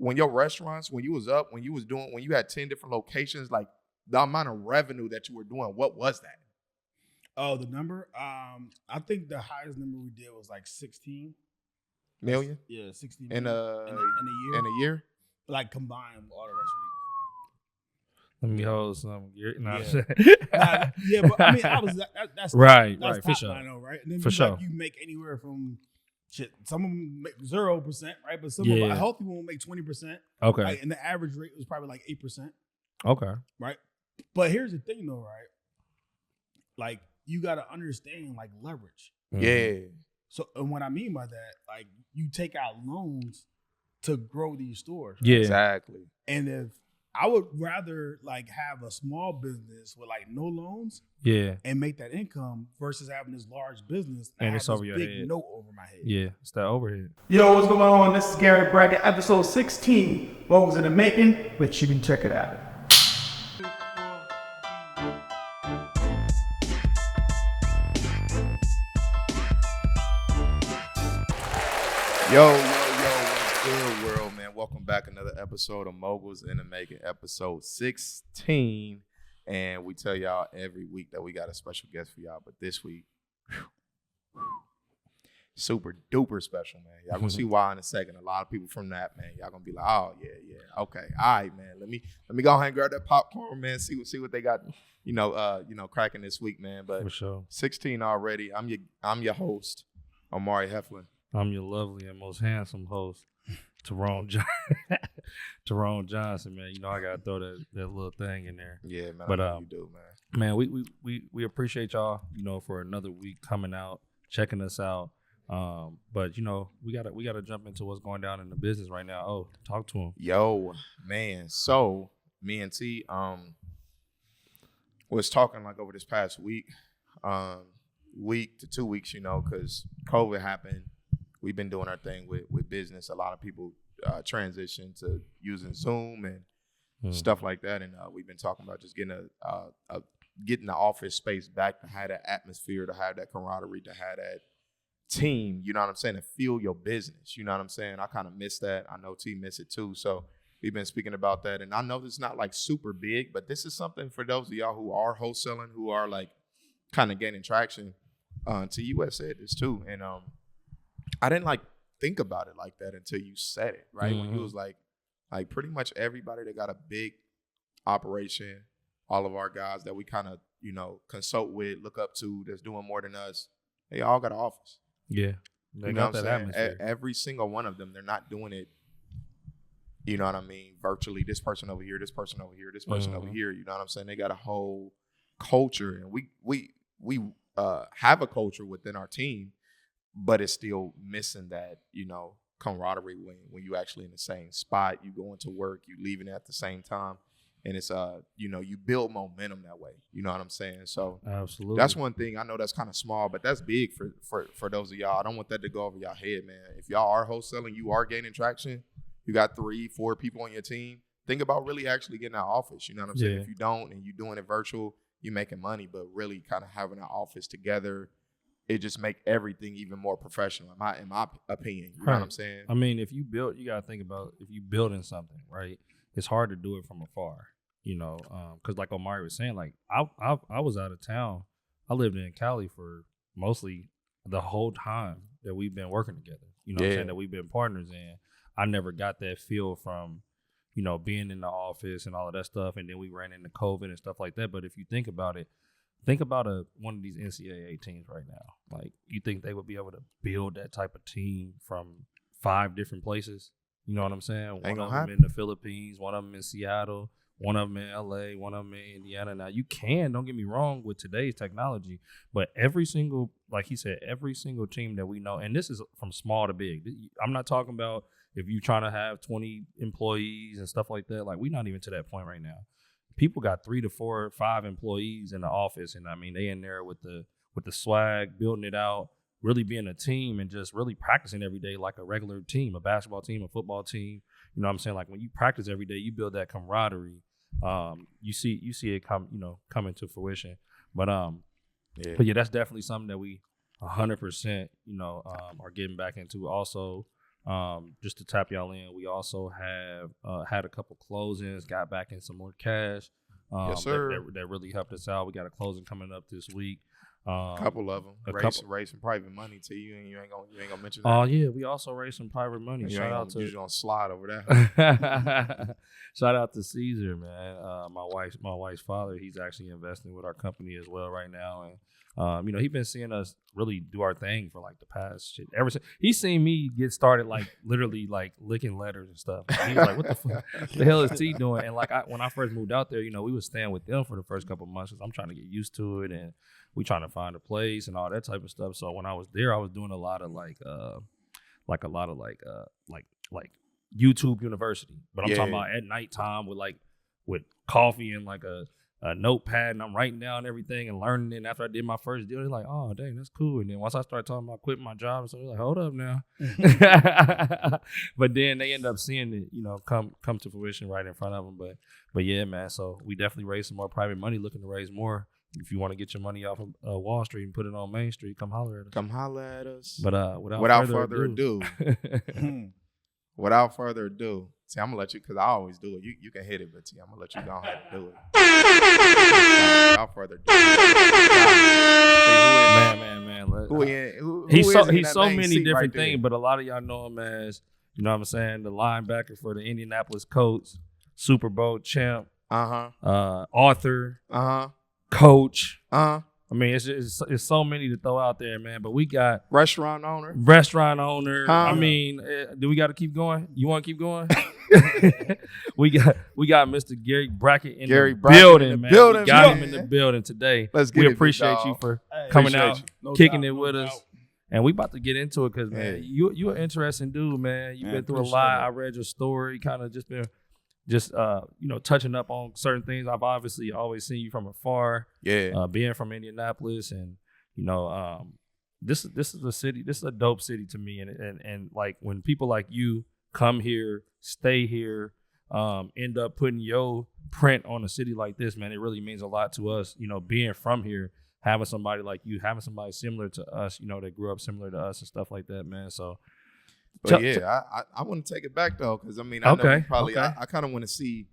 when your restaurants, when you was doing, when you had 10 different locations, like the amount of revenue that you were doing, what was that? Oh, the number? I think the highest number we did was like 16 million. Yeah, 16 in million a year. In a year, like combined with all the restaurants. Let me hold some. Yeah, but I mean, that's right, that's for sure. I know, right? And then for sure, you make anywhere from some of them make 0%, right? But some of a healthy one will make 20%. Okay, right? And the average rate was probably like 8%. Okay, right? But here's the thing, though, right? Like you got to understand like leverage. Yeah. So, and what I mean by that, like you take out loans to grow these stores. Right? Yeah, exactly. And if I would rather like have a small business with like no loans, and make that income versus having this large business and it's over your head. Note over my head. Yeah, it's that overhead. Yo, what's going on? This is Gary Brackett, episode 16. What was in the making? But you can check it out. Yo, what's good, world, man? Welcome back. Another episode of Moguls in the Making, episode 16. And we tell y'all every week that we got a special guest for y'all. But this week, super duper special, man. Y'all gonna see why in a second. A lot of people from that, man. Y'all gonna be like, oh, yeah. Okay. All right, man. Let me go ahead and grab that popcorn, man. See what they got, cracking this week, man. But for sure. 16 already. I'm your host, Omari Heflin. I'm your lovely and most handsome host, Tyrone Johnson, man. You know I gotta throw that little thing in there. Yeah, man. But you do, man. Man, we appreciate y'all, for another week coming out, checking us out. But we gotta jump into what's going down in the business right now. Oh, talk to him. Yo, man. So me and T was talking like over this past week to 2 weeks, because COVID happened. We've been doing our thing with business. A lot of people transition to using Zoom and stuff like that. And we've been talking about just getting getting the office space back to have that atmosphere, to have that camaraderie, to have that team, you know what I'm saying, to feel your business. You know what I'm saying? I kind of miss that. I know T miss it too. So we've been speaking about that. And I know it's not like super big, but this is something for those of y'all who are wholesaling, who are like kind of gaining traction. To you, I said this too. And I didn't like think about it like that until you said it, right? When you was like pretty much everybody that got a big operation, all of our guys that we kind of, consult with, look up to, that's doing more than us, they all got an office. Yeah. You know what I'm saying? Every single one of them, they're not doing it, you know what I mean, virtually. This person over here, this person over here, this person over here, you know what I'm saying? They got a whole culture, and we have a culture within our team, but it's still missing that, camaraderie when you actually in the same spot, you going to work, you leaving at the same time. And it's, you build momentum that way. You know what I'm saying? So absolutely, that's one thing. I know that's kind of small, but that's big for those of y'all. I don't want that to go over y'all head, man. If y'all are wholesaling, you are gaining traction, you got 3-4 people on your team, think about really actually getting that office. You know what I'm saying? If you don't and you're doing it virtual, you're making money, but really kind of having an office together, it just make everything even more professional, in my opinion. You know what I'm saying? I mean, you got to think about if you building something, right? It's hard to do it from afar, because like Omari was saying, like I was out of town. I lived in Cali for mostly the whole time that we've been working together. You know what I'm saying? That we've been partners in. I never got that feel from, being in the office and all of that stuff. And then we ran into COVID and stuff like that. But if you think about it, think about one of these NCAA teams right now. Like, you think they would be able to build that type of team from 5 different places? You know what I'm saying? One of them in the Philippines, one of them in Seattle, one of them in LA, one of them in Indiana. Now, you can, don't get me wrong, with today's technology, but every single, like he said, every single team that we know, and this is from small to big. I'm not talking about if you're trying to have 20 employees and stuff like that. Like, we're not even to that point right now. People got 3 to 4 or 5 employees in the office, and I mean, they in there with the swag, building it out, really being a team and just really practicing every day like a regular team, a basketball team, a football team. You know what I'm saying? Like, when you practice every day, you build that camaraderie. You see it come into fruition. But yeah, that's definitely something that we 100% are getting back into. Also, Just to tap y'all in, we also have had a couple closings, got back in some more cash. Yes, sir. That really helped us out. We got a closing coming up this week. Couple of them. Raise some private money to you, and you ain't gonna mention that. Oh yeah, we also raised some private money. You Shout out to you gonna slide over that. Shout out to Caesar, man. My wife's father. He's actually investing with our company as well right now, and he's been seeing us really do our thing for like the past shit. Ever since he's seen me get started, like literally like licking letters and stuff. He was like, "What the fuck? The hell is T doing?" And like when I first moved out there, we was staying with them for the first couple of months because I'm trying to get used to it, and we trying to find a place and all that type of stuff. So when I was there, I was doing a lot of like YouTube University, but I'm talking about at nighttime with coffee and like a notepad, and I'm writing down everything and learning it. And after I did my first deal, they're like, "Oh, dang, that's cool." And then once I started talking about quitting my job, so they're like, "Hold up now." But then they end up seeing it, come to fruition right in front of them. But yeah, man. So we definitely raised some more private money, looking to raise more. If you want to get your money off of Wall Street and put it on Main Street, come holler at us. But without further ado, without further ado, see, I'm gonna let you, because I always do it. You can hit it, but I'm gonna let you go ahead and do it. Without further ado, man. He's so many different things, but a lot of y'all know him as, the linebacker for the Indianapolis Colts, Super Bowl champ, author, coach. I mean, it's so many to throw out there, man. But we got restaurant owner. I mean, do we got to keep going? You want to keep going? we got Mr. Gary Brackett in the building, man. We got him in the building today. We appreciate you for coming out, kicking it with us. And we about to get into it because, man, you an interesting dude, man. You've been through a lot. I read your story, kind of just been touching up on certain things. I've obviously always seen you from afar. Yeah. Being from Indianapolis, and this is a city. This is a dope city to me. And like when people like you come here, stay here, end up putting your print on a city like this, man, it really means a lot to us. Being from here, having somebody like you, having somebody similar to us, that grew up similar to us and stuff like that, man. So. But I want to take it back though, because I know we probably I kind of want to see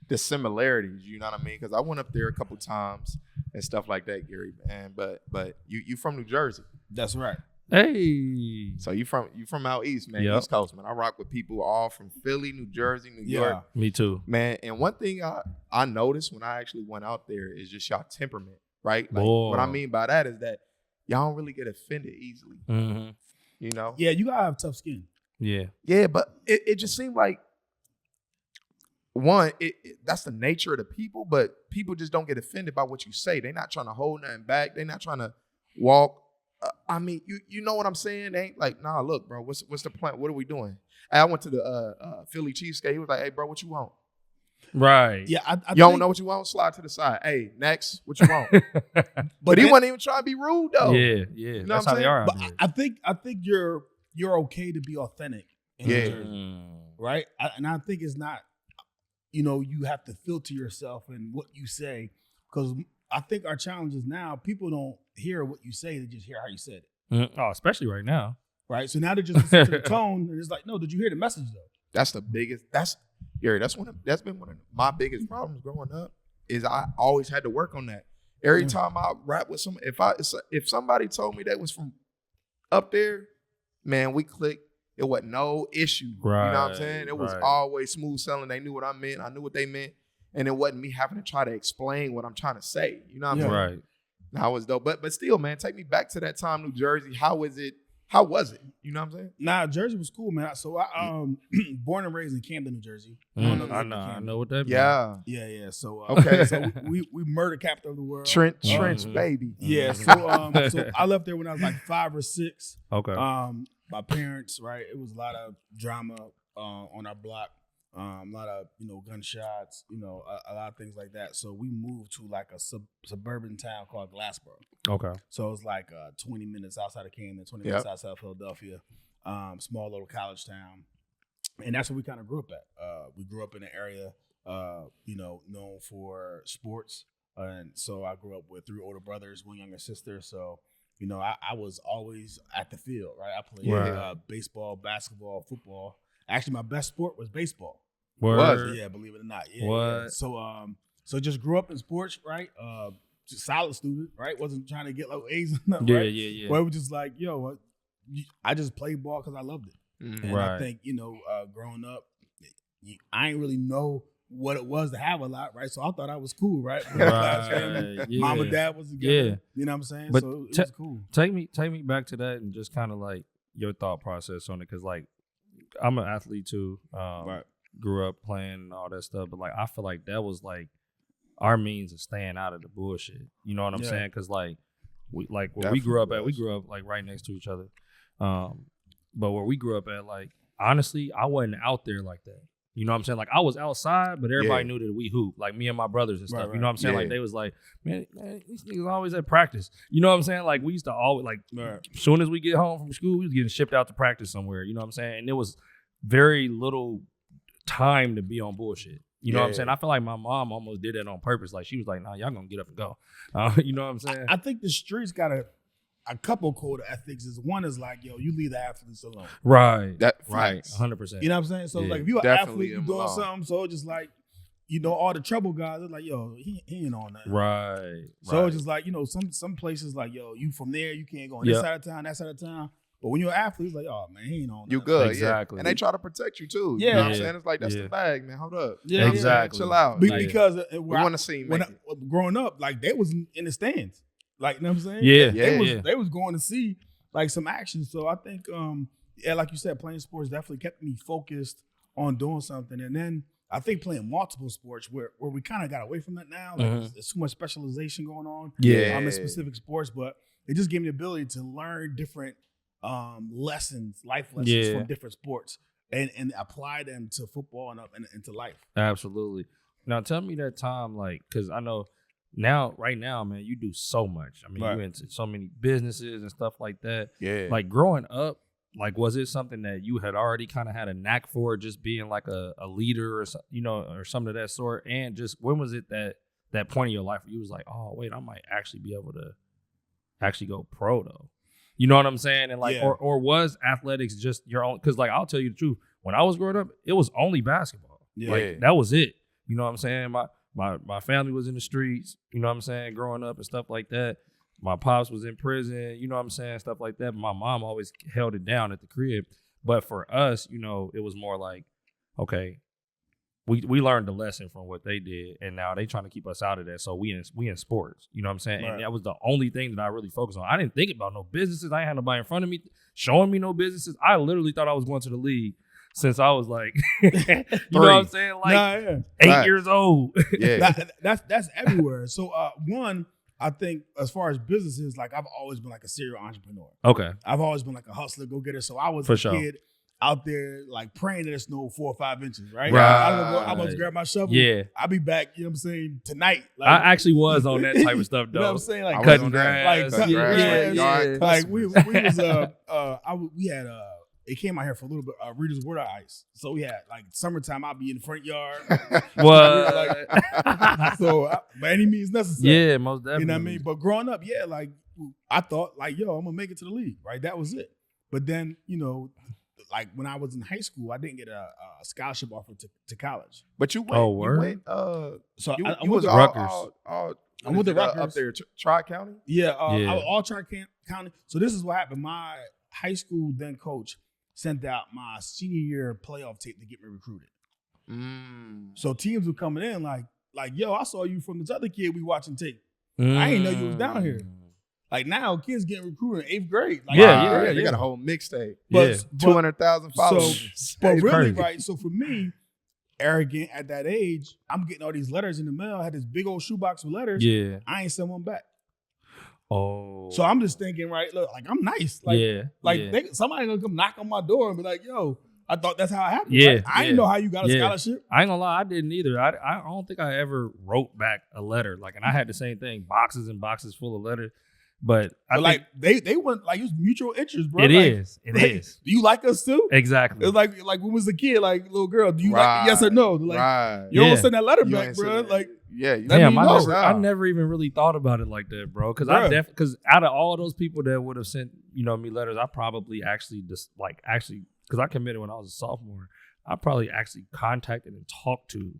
the similarities. You know what I mean? Because I went up there a couple times and stuff like that, Gary, man. But you from New Jersey? That's right. Hey. So you from out east, man? Yep. East Coast, man. I rock with people all from Philly, New Jersey, New York. Me too, man. And one thing I noticed when I actually went out there is just y'all temperament, right? Like, what I mean by that is that y'all don't really get offended easily. Mm-hmm. Yeah, you gotta have tough skin. Yeah, but it just seemed like one, that's the nature of the people, but people just don't get offended by what you say. They're not trying to hold nothing back. They're not trying to walk. You know what I'm saying? They ain't like, nah, look, bro, what's the plan? What are we doing? I went to the Philly cheesesteak. He was like, hey, bro, what you want? Right. Yeah. You don't know what you want? Slide to the side. Hey, next, what you want? but he wasn't even trying to be rude though. Yeah. You know that's what I'm how saying? they are. But I think you're okay to be authentic in New Jersey, right? And I think it's not, you have to filter yourself and what you say, because I think our challenge is now people don't hear what you say; they just hear how you said it. Oh, especially right now, right? So now they just listen to the tone, and it's like, no, did you hear the message though? That's the biggest. That's been one of my biggest problems growing up. Is I always had to work on that. Every time I rap with some, if somebody told me that was from up there, man, we clicked. It wasn't no issue. Right, you know what I'm saying? It was always smooth selling. They knew what I meant. I knew what they meant. And it wasn't me having to try to explain what I'm trying to say. You know what I'm saying? Right. Now it's dope. But still, man, take me back to that time, New Jersey. How was it? How was it? You know what I'm saying? Nah, Jersey was cool, man. So I born and raised in Camden, New Jersey. I know what that means. Yeah. So okay. So we murder capital of the world. Trench, baby. Yeah. So I left there when I was like 5 or 6. Okay. My parents, right? It was a lot of drama on our block. A lot of gunshots, a lot of things like that. So we moved to like a suburban town called Glassboro. Okay. So it was like 20 minutes outside of Camden, 20 minutes outside of Philadelphia, small little college town, and that's where we kind of grew up at. We grew up in an area, known for sports, and so I grew up with 3 older brothers, 1 younger sister. So you know, I was always at the field, right? I played baseball, basketball, football. Actually, my best sport was baseball. Word. Yeah, believe it or not. Yeah, What? yeah. So just grew up in sports, right? Just solid student, right? Wasn't trying to get like A's and nothing, right? Yeah. But it was just like, yo, I just played ball because I loved it. And I think, you know, growing up, I ain't really know what it was to have a lot, right? So I thought I was cool, right? Mom and dad was together. You know what I'm saying? But so it was cool. Take me back to that and just kind of like your thought process on it, because like I'm an athlete too. Grew up playing and all that stuff, but like I feel like that was like our means of staying out of the bullshit. You know what I'm saying? Because like where we grew up like right next to each other. But where we grew up at, like honestly, I wasn't out there like that. You know what I'm saying? Like I was outside, but everybody knew that we hoop. Like me and my brothers and stuff. Right. You know what I'm saying? Like they was like, man, these niggas always at practice. You know what I'm saying? Like we used to always like as soon as we get home from school, we was getting shipped out to practice somewhere. You know what I'm saying? And there was very little time to be on bullshit. You know what I'm saying? I feel like my mom almost did that on purpose. Like she was like, nah, y'all gonna get up and go. You know what I'm saying? I think the streets got a couple code of ethics. One is like, yo, you leave the athletes alone. Right. 100%. You know what I'm saying? So like if you're an athlete, you doing something, so it's just like, you know, all the trouble guys are like, yo, he ain't on that. Right. So it's just like, you know, some places like, yo, you from there, you can't go on this side of town, that side of town. But when you're an athlete, it's like, oh man, he ain't on that. You good. Exactly. And they try to protect you too. Yeah. You know what I'm saying? It's like, that's the bag, man. Hold up. Yeah. Exactly. Chill out. Because we want to see growing up, like they was in the stands. Like, you know what I'm saying? Yeah. They was going to see like some action. So I think, like you said, playing sports definitely kept me focused on doing something. And then I think playing multiple sports where we kind of got away from that now. Like there's too much specialization going on. In specific sports, but it just gave me the ability to learn different lessons, life lessons from different sports and apply them to football and to life. Absolutely. Now tell me that time, like, because I know right now, man, you do so much. I mean, you're into so many businesses and stuff like that. Yeah. Like growing up, like, was it something that you had already kind of had a knack for, just being like a leader or, you know, or something of that sort? And just when was it that point in your life where you was like, oh, wait, I might actually be able to actually go pro though? You know what I'm saying? And like, or was athletics just your own? Because like, I'll tell you the truth. When I was growing up, it was only basketball. Yeah. Like that was it. You know what I'm saying? My family was in the streets. You know what I'm saying? Growing up and stuff like that. My pops was in prison. You know what I'm saying? Stuff like that. But my mom always held it down at the crib. But for us, you know, it was more like, okay, we learned the lesson from what they did, and now they trying to keep us out of that. So we in sports, you know what I'm saying? Right. And that was the only thing that I really focused on. I didn't think about no businesses. I ain't had nobody in front of me showing me no businesses. I literally thought I was going to the league since I was like, you know what I'm saying? Like 8 years old. Yeah, that's everywhere. So one, I think as far as businesses, like I've always been like a serial entrepreneur. Okay, I've always been like a hustler, go getter. So I was a kid out there like praying that it snowed 4 or 5 inches, right? I was grab my shovel. Yeah. I'll be back, you know what I'm saying, tonight. Like, I actually was on that type of stuff though. You know what I'm saying? Like cutting grass. Like we was we had it came out here for a little bit, Reader's Water Ice. So we had like summertime, I'll be in the front yard. What? So by any means necessary. Yeah, most definitely. You know what I mean? But growing up, like I thought like, yo, I'm gonna make it to the league, right? That was it. But then, you know, like when I was in high school, I didn't get a scholarship offer to college. But you went. Oh, word. So you I went to Rutgers. I went to Rutgers up there, Tri-County. Yeah, I was all Tri-County. So this is what happened. My high school then coach sent out my senior year playoff tape to get me recruited. So teams were coming in like, yo, I saw you from this other kid we watching tape. I didn't know you was down here. Like now, kids getting recruited in 8th grade. Like, They got a whole mixtape. But 200,000 followers. But really, right? So for me, arrogant at that age, I'm getting all these letters in the mail. I had this big old shoebox with letters. Yeah, I ain't sent one back. Oh, so I'm just thinking, right? Look, like I'm nice. Like, somebody gonna come knock on my door and be like, "Yo, I thought that's how it happened." Yeah, right? I didn't know how you got a scholarship. I ain't gonna lie, I didn't either. I don't think I ever wrote back a letter. Like, and I had the same thing, boxes and boxes full of letters. But I like think they went like it was mutual interest, bro. it like, is. It like, is. Do you like us too? Exactly. It's like when we was a kid, like little girl, do you like yes or no? Like you don't send that letter You back, ain't bro. send that. Like Yeah, Damn, no. I never even really thought about it like that, bro. Because out of all those people that would have sent me letters, I probably actually because I committed when I was a sophomore, I probably actually contacted and talked to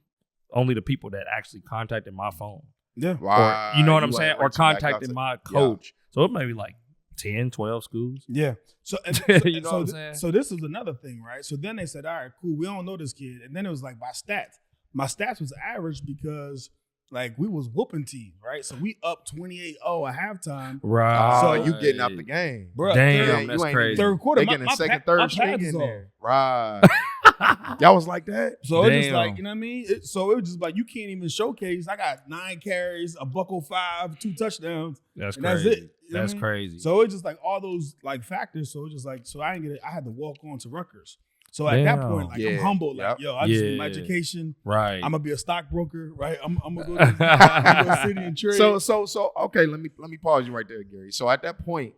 only the people that actually contacted my phone. Yeah. Or, you know what I'm saying? Or contacted my coach. So it may be like 10, 12 schools. Yeah. So you know what I'm saying? So this is another thing, right? So then they said, all right, cool, we don't know this kid. And then it was like by stats. My stats was average because like we was whooping team, right? So we up 28-0 at halftime. Right. So you getting out the game. Bro, damn, that's crazy. Third quarter. They getting a second, third string in there. Right. Y'all was like that? So it's just like, you know what I mean? So it was just like, you can't even showcase. I got 9 carries, a $105, 2 touchdowns. That's and crazy. That's it. That's crazy. So it's just like all those like factors. So it's just like, so I had to walk on to Rutgers. So at that point, like I'm humbled. Like, yo, I just need my education. Right. I'm gonna be a stockbroker, right? I'm gonna go to the city and trade. So okay, let me pause you right there, Gary. So at that point,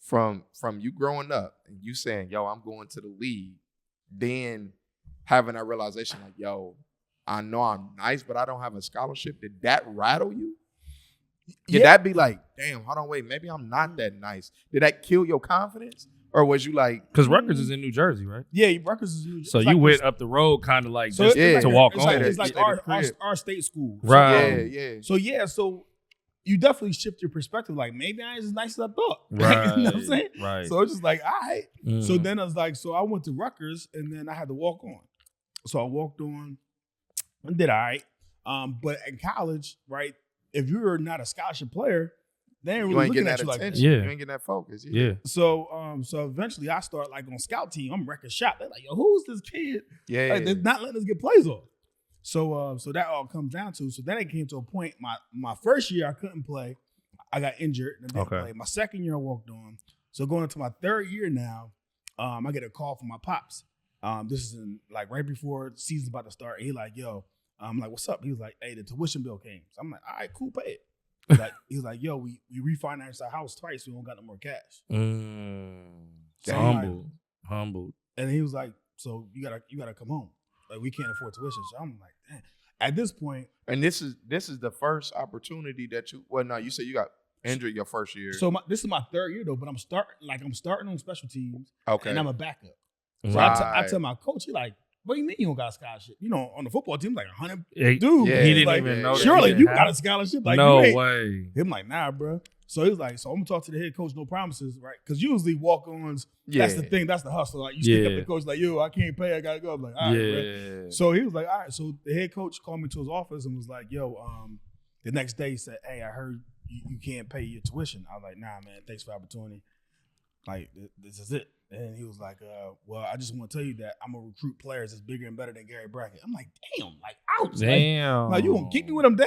from you growing up and you saying, yo, I'm going to the league, then having that realization like, yo, I know I'm nice, but I don't have a scholarship. Did that rattle you? Did that be like, damn, hold on, wait, maybe I'm not that nice? Did that kill your confidence? Or was you like... Because Rutgers is in New Jersey, right? Yeah, Rutgers is in New Jersey. So you went up the road kind of like so just to walk on. It's like our state school. Right. So so you definitely shift your perspective. Like, maybe I ain't as nice as I thought. Right. You know what I'm saying? Right. So it's just like, all right. Mm. So then I was like, so I went to Rutgers and then I had to walk on. So I walked on and did all right. But in college, right, if you're not a scholarship player, they ain't really looking at you like that. Yeah. You ain't getting that focus. Yeah. So eventually I start like on scout team. I'm wrecking shop. They're like, yo, who's this kid? Yeah. Like, they're not letting us get plays off. So that all comes down to. So then it came to a point. My first year I couldn't play. I got injured and I didn't play. My second year I walked on. So going into my third year now, I get a call from my pops. This is like right before the season's about to start. He like, yo, I'm like, what's up? He was like, hey, the tuition bill came. So I'm like, all right, cool, pay it. He was like, yo, we refinanced our house twice. We don't got no more cash. So humbled. And he was like, so you gotta come home. Like, we can't afford tuition. So I'm like, damn. At this point, and this is the first opportunity that you. Well, no, you said you got injured your first year. So this is my third year though, but I'm starting on special teams. Okay, and I'm a backup. So right. I tell my coach, he like, what do you mean you don't got a scholarship? You know, on the football team, like 100 dude. Yeah, he didn't like, even know. Surely you got a scholarship. Like, no way. Him like, nah, bro. So he was like, so I'm gonna talk to the head coach, no promises, right? Because usually walk-ons, that's the thing, that's the hustle. Like, you stick up the coach, like, yo, I can't pay, I gotta go. I'm like, all right, bro. So he was like, all right. So the head coach called me to his office and was like, yo, the next day he said, hey, I heard you can't pay your tuition. I was like, nah, man, thanks for the opportunity. Like, this is it. And he was like, well, I just want to tell you that I'm going to recruit players that's bigger and better than Gary Brackett. I'm like, damn, like, ouch. Damn. Like you going to keep me with him down,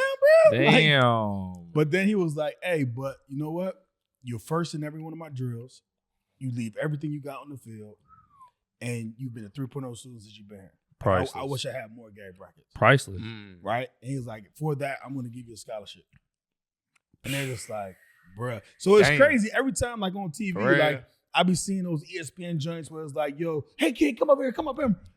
bro? Damn. Like, but then he was like, hey, but you know what? You're first in every one of my drills. You leave everything you got on the field. And you've been a 3.0 student since you've been here. Priceless. I wish I had more Gary Brackett. Priceless. Right? And he was like, for that, I'm going to give you a scholarship. And they're just like, bruh. So it's crazy. Every time, like on TV, like, I be seeing those ESPN joints where it's like, yo, hey kid, come up here.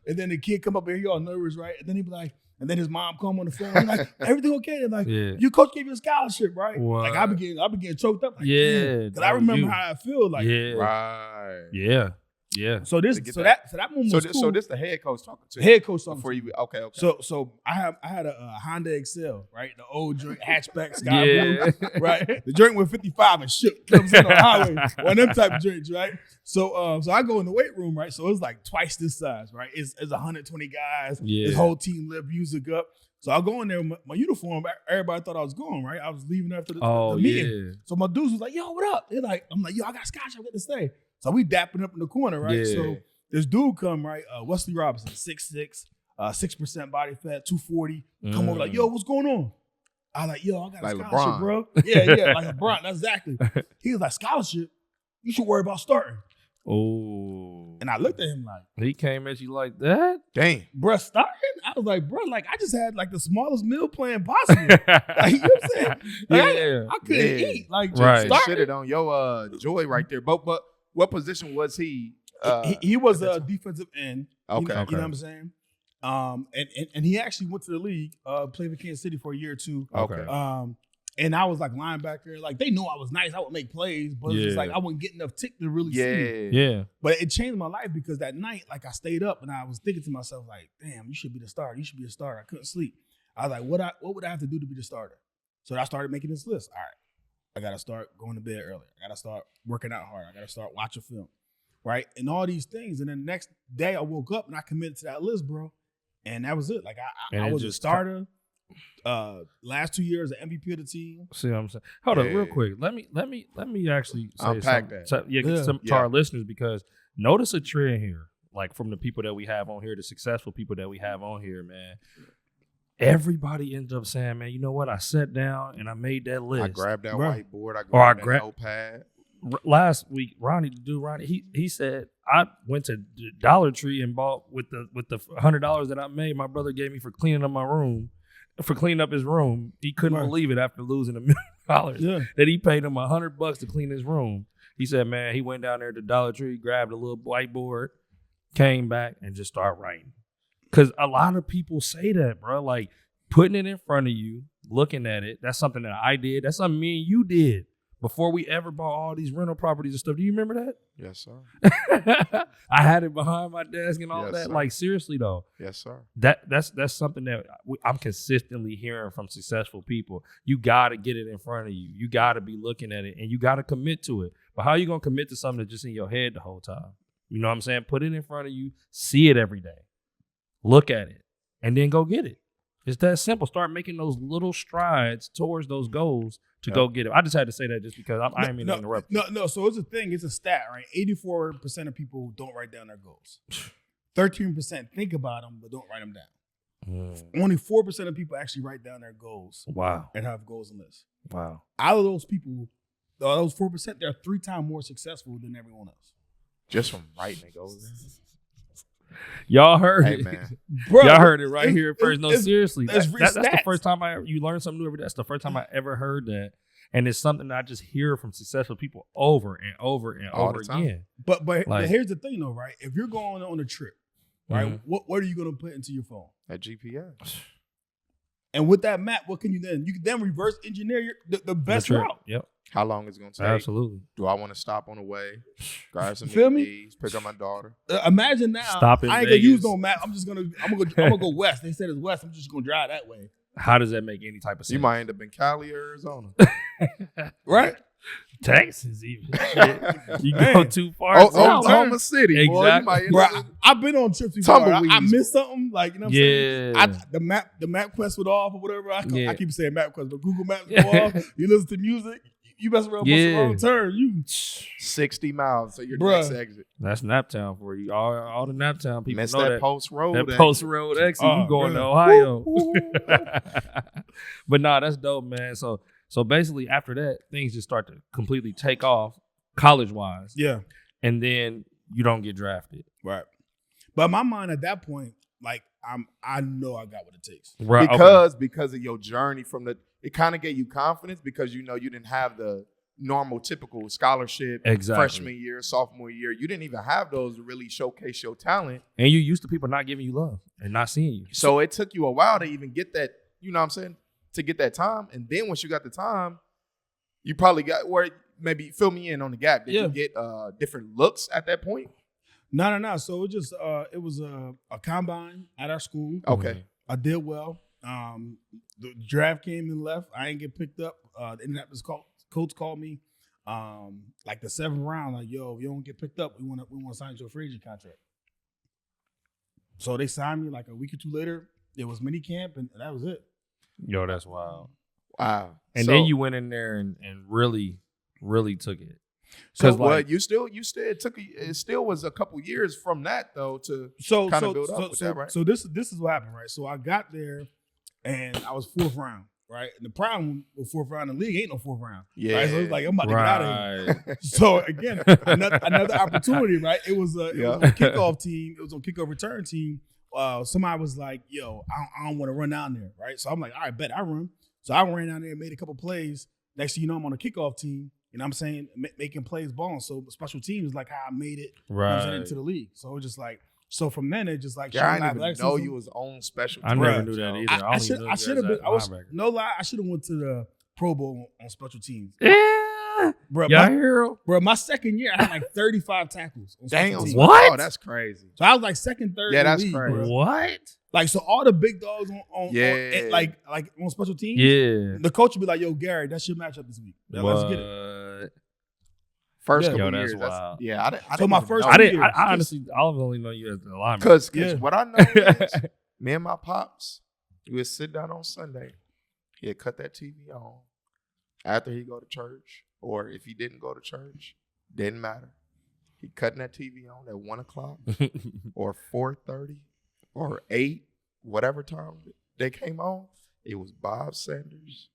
And then the kid come up here, he all nervous, right? And then he be like, and then his mom come on the phone, and like, everything okay? And like, your coach gave you a scholarship, right? What? Like I be getting choked up. Like, yeah. Because I remember how I feel. Like, right. Yeah. Yeah. So that moment was cool. So this the head coach talking to you. Head coach talking before to you. Okay. So I had a Honda Excel, right? The old joint hatchback sky blue, right? The joint with 55 and shook comes in on the highway. One of them type of joints, right? So I go in the weight room, right? So it's like twice this size, right? It's 120 guys. Yeah. This whole team live music up. So I go in there with my uniform. Everybody thought I was going, right? I was leaving after the meeting. Yeah. So my dudes was like, yo, what up? They're like, I'm like, yo, I got scotch. I got to stay. So we dapping up in the corner, right? Yeah. So this dude come, right? Wesley Robinson, 6'6", 6% body fat, 240. Come over like, yo, what's going on? I like, yo, I got a scholarship, LeBron. bro. Yeah, like LeBron. That's exactly. He was like, scholarship? You should worry about starting. Oh. And I looked at him like, he came at you like that? Damn. bruh, starting? I was like, bro, like I just had like the smallest meal plan possible. Like, you know what I'm saying? Like, I couldn't eat. Like, right. Shitted on your Joy right there. But what position was he? He was a defensive end. Okay. You know what I'm saying? And he actually went to the league, played for Kansas City for a year or two. Okay. And I was like linebacker. Like they knew I was nice. I would make plays, but it's just like I wouldn't get enough tick to really see. Yeah. But it changed my life because that night, like I stayed up and I was thinking to myself, like, damn, you should be the starter. You should be a starter. I couldn't sleep. I was like, what would I have to do to be the starter? So I started making this list. All right, I gotta start going to bed early. I gotta start working out hard. I gotta start watching film. Right? And all these things. And then the next day I woke up and I committed to that list, bro. And that was it. Like I was a starter. Last 2 years, the MVP of the team. See what I'm saying? Hold on, real quick. Let me actually say unpack something to our listeners, because notice a trend here, like from the people that we have on here, the successful people that we have on here, man. Everybody ends up saying, man, you know what? I sat down and I made that list. I grabbed that whiteboard. I grabbed that notepad. Last week, Ronnie, he said I went to Dollar Tree and bought with the $100 that I made. My brother gave me for cleaning up my room. For cleaning up his room, he couldn't believe it after losing $1 million that he paid him $100 to clean his room. He said, man, he went down there to Dollar Tree, grabbed a little whiteboard, came back, and just started writing. Because a lot of people say that, bro. Like putting it in front of you, looking at it. That's something that I did. That's something me and you did before we ever bought all these rental properties and stuff. Do you remember that? Yes, sir. I had it behind my desk and all that. Sir. Like seriously though. Yes, sir. That's something that I'm consistently hearing from successful people. You got to get it in front of you. You got to be looking at it and you got to commit to it. But how are you going to commit to something that's just in your head the whole time? You know what I'm saying? Put it in front of you. See it every day. Look at it and then go get it. It's that simple. Start making those little strides towards those goals to go get it. I just had to say that just because I didn't mean to interrupt. No. So it's a thing. It's a stat, right? 84% of people don't write down their goals. 13% think about them but don't write them down. Only 4% of people actually write down their goals. Wow. And have goals and lists. Wow. Out of those people, those 4%, they're 3 times more successful than everyone else. Just from writing their goals. Y'all heard Hey, it, man. Bro, y'all heard it right here first. No, seriously, that's the stats. first time you learn something new every day. That's the first time I ever heard that, and it's something that I just hear from successful people over and over and All over the time. again. But here's the thing, though, right? If you're going on a trip, right, what are you going to put into your phone? That GPS. And with that map, what can you then? You can then reverse engineer the best route. Yep. How long is it going to take? Absolutely. Do I want to stop on the way? Grab some Feel me? DVDs, pick up my daughter. Imagine now. Stop in I ain't Vegas. gonna use no map. I'm gonna go west. They said it's west. I'm just gonna drive that way. How does that make any type of sense? You might end up in Cali or Arizona. Right? Texas, even. Shit. You go too far. Oklahoma City. Exactly. Boy, you might end Bro, up I've been on trips before. Tumbleweeds. I missed something, like, you know what I'm saying? Yeah. The map quest went off or whatever. I keep saying map quest, but Google Maps go off. You listen to music. You mess around with the wrong turn. You 60 miles to your Bruh. next exit. That's Naptown for you. All the Naptown people Miss know that post road. That post road exit, you going to Ohio. But nah, that's dope, man. So basically after that, things just start to completely take off college-wise. Yeah. And then you don't get drafted. Right. But in my mind at that point, like I know I got what it takes. Right. Because of your journey it kind of gave you confidence because you didn't have the normal typical scholarship freshman year, sophomore year. You didn't even have those to really showcase your talent. And you used to people not giving you love and not seeing you. So it took you a while to even get that, you know what I'm saying, to get that time. And then once you got the time, you probably got, or maybe fill me in on the gap. Did you get different looks at that point? No. So it was a combine at our school. Okay. I did well. The draft came and left. I ain't get picked up. The Indianapolis coach called me like the 7th round, like, yo, if you don't get picked up, we want to sign you to a free agent contract. So they signed me like a week or two later. It was mini camp and that was it. Yo, that's wild. Wow. And then you went in there and really, really took it. So what you still it still was a couple years from that though to kind of build up with that, right? So this is what happened, right? So I got there and I was 4th round, right? And the problem with 4th round in the league ain't no 4th round. Yeah. Right? So it's like I'm about to get out of here. So again, another opportunity, right? It was a kickoff team. It was a kickoff return team somebody was like, yo, I don't want to run down there, right? So I'm like, all right, bet I run. So I ran down there and made a couple plays. Next thing you know, I'm on a kickoff team. You know what I'm saying? Making plays, balling. So special teams is like how I made it, you know what I'm saying, into the league. So it was just like, so from then it just like, I didn't even know you was on special teams. I never knew that either. I should have been. I was no lie. I should have went to the Pro Bowl on special teams. Yeah, bro. Bro, my second year, I had like 35 tackles. On Damn, teams. What? Oh, that's crazy. So I was like second, third. Yeah, in the that's league, crazy. bro. What? Like so, all the big dogs on like on special teams. Yeah. The coach would be like, "Yo, Gary, that's your matchup this week. Now, let's get it." First Yeah. couple Yo, that's years, wild. I didn't So my even first know. I didn't. years. I honestly, I only know you as the lineman. Because Yeah. what I know is, me and my pops, we would sit down on Sunday. He'd cut that TV on after he go to church, or if he didn't go to church, didn't matter. He cutting that TV on at 1:00 or 4:30 or 8, whatever time they came on. It was Bob Sanders.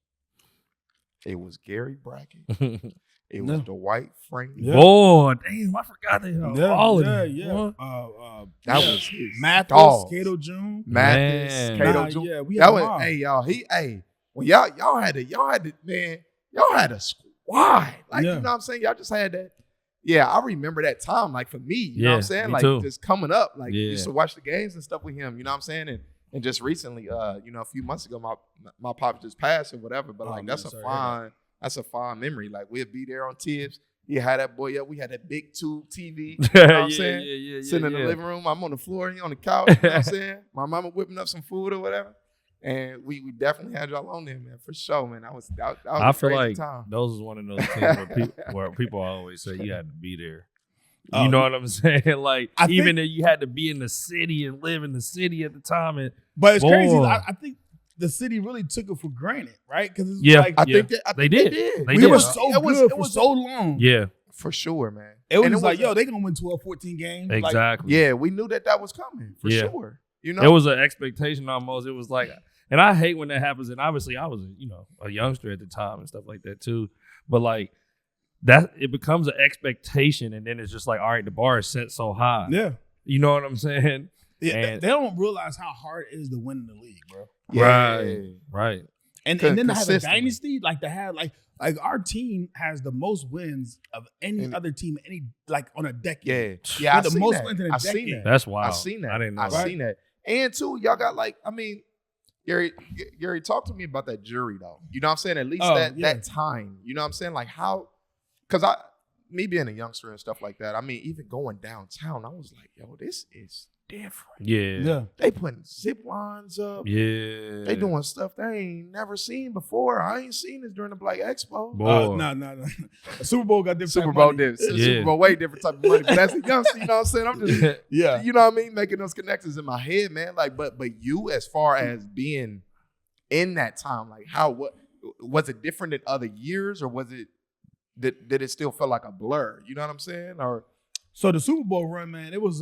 It was Gary Brackett. It was Dwight Franklin. Yeah. Boy, damn, I forgot that. All of them. Yeah. That was his Mathis, dogs. Cato June. Mathis, Man. Cato Nah, Jr. yeah, we That had was them all. when y'all had a squad. Like, Yeah. you know what I'm saying? Y'all just had that. Yeah, I remember that time. Like for me, you know what I'm saying? me Like too. just coming up. Like Yeah. used to watch the games and stuff with him, you know what I'm saying? And just recently, a few months ago, my pop just passed or whatever. But Oh, like man, that's sorry a fond memory. Like we'd be there on tips. He had that boy up. We had that big tube TV. You know what I'm saying? Yeah. Sitting in the living room. I'm on the floor. He on the couch. You know what I'm saying? My mama whipping up some food or whatever. And we definitely had y'all on there, man, for sure, man. That was I a feel crazy like time. those is one of those things where people always say you had to be there. Oh, You know what I'm saying? Like I even think- if you had to be in the city and live in the city at the time, and But it's crazy. Boy. I think the city really took it for granted, right? Because it's Yeah. like I Yeah. think that, I They think did. They we did. were so It was- good it for was- so long. yeah, for sure, man. It was And like, yo, they gonna win 12, 14 games. Like, exactly. yeah, we knew that was coming for Yeah. sure. You know, It was an expectation almost. It was like, and I hate when that happens. And obviously, I was a youngster at the time and stuff like that too. But like that, it becomes an expectation, and then it's just like, all right, the bar is set so high. yeah. You know what I'm saying? Yeah, And- they don't realize how hard it is to win in the league, bro. yeah. Right. And then to have a Consistently. dynasty, like to have like our team has the most wins of any And- other team, like on a decade. Yeah. We're I the seen most that. wins in a I seen decade. that. That's wild. I seen that. I didn't know. I that. seen that. And too, y'all got like, I mean, Gary, talk to me about that jury though. You know what I'm saying? At least Oh, that time. You know what I'm saying? Like how, because me being a youngster and stuff like that, I mean, even going downtown, I was like, yo, this is different. Yeah. They putting zip lines up. Yeah. They doing stuff they ain't never seen before. I ain't seen this during the Black Expo. Boy. No. The Super Bowl got different. Super type of Bowl money. did. Yeah. Super Bowl way different type of money. But as a youngster, you know what I'm saying? I'm just, Yeah. you know what I mean? Making those connections in my head, man. Like, but you, as far as being in that time, like what was it different than other years, or was it did it still feel like a blur? You know what I'm saying? Or So the Super Bowl run, man, it was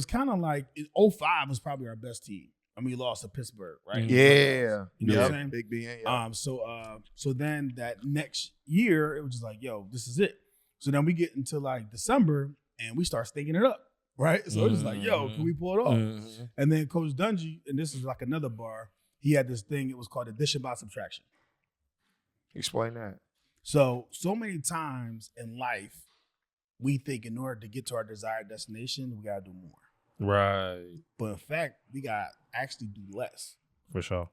kind of like 05 was probably our best team. I mean, we lost to Pittsburgh, right? yeah, You know what I'm saying? Big Ben. Yeah. So then that next year, it was just like, yo, this is it. So then we get into like December and we start stinking it up, right? So it's just like, yo, can we pull it off? Mhm. And then Coach Dungy, and this is like another bar, he had this thing, it was called addition by subtraction. Explain that. So many times in life, we think in order to get to our desired destination, we gotta do more. Right. But in fact, we gotta actually do less For sure.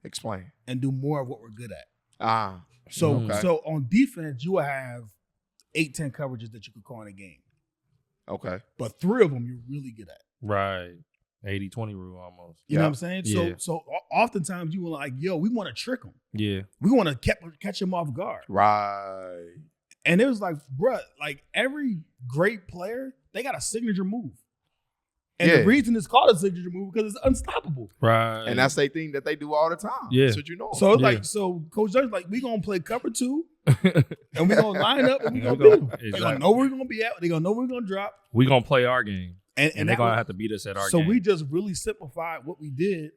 Explain. and do more of what we're good at. Ah, So Okay. so on defense, you will have 8-10 coverages that you could call in a game. okay. But 3 of them you're really good at. Right. 80-20 rule almost. You know Yeah. what I'm saying? Yeah. So oftentimes you were like, yo, we want to trick them. Yeah. We want to catch them off guard. Right. And it was like, bruh, like every great player, they got a signature move. And Yeah. the reason it's called a signature move because it's unstoppable. Right. And that's their thing that they do all the time. Yeah. That's what you know. So it's Yeah. like, so Coach Judge like, we gonna play cover 2 and we gonna line up and we gonna We beat gonna- them. They gonna exactly. know where we're gonna be at. They gonna know where we're gonna drop. we gonna play our game. And And that they're gonna was- have to beat us at our so game. we just really simplified what we did,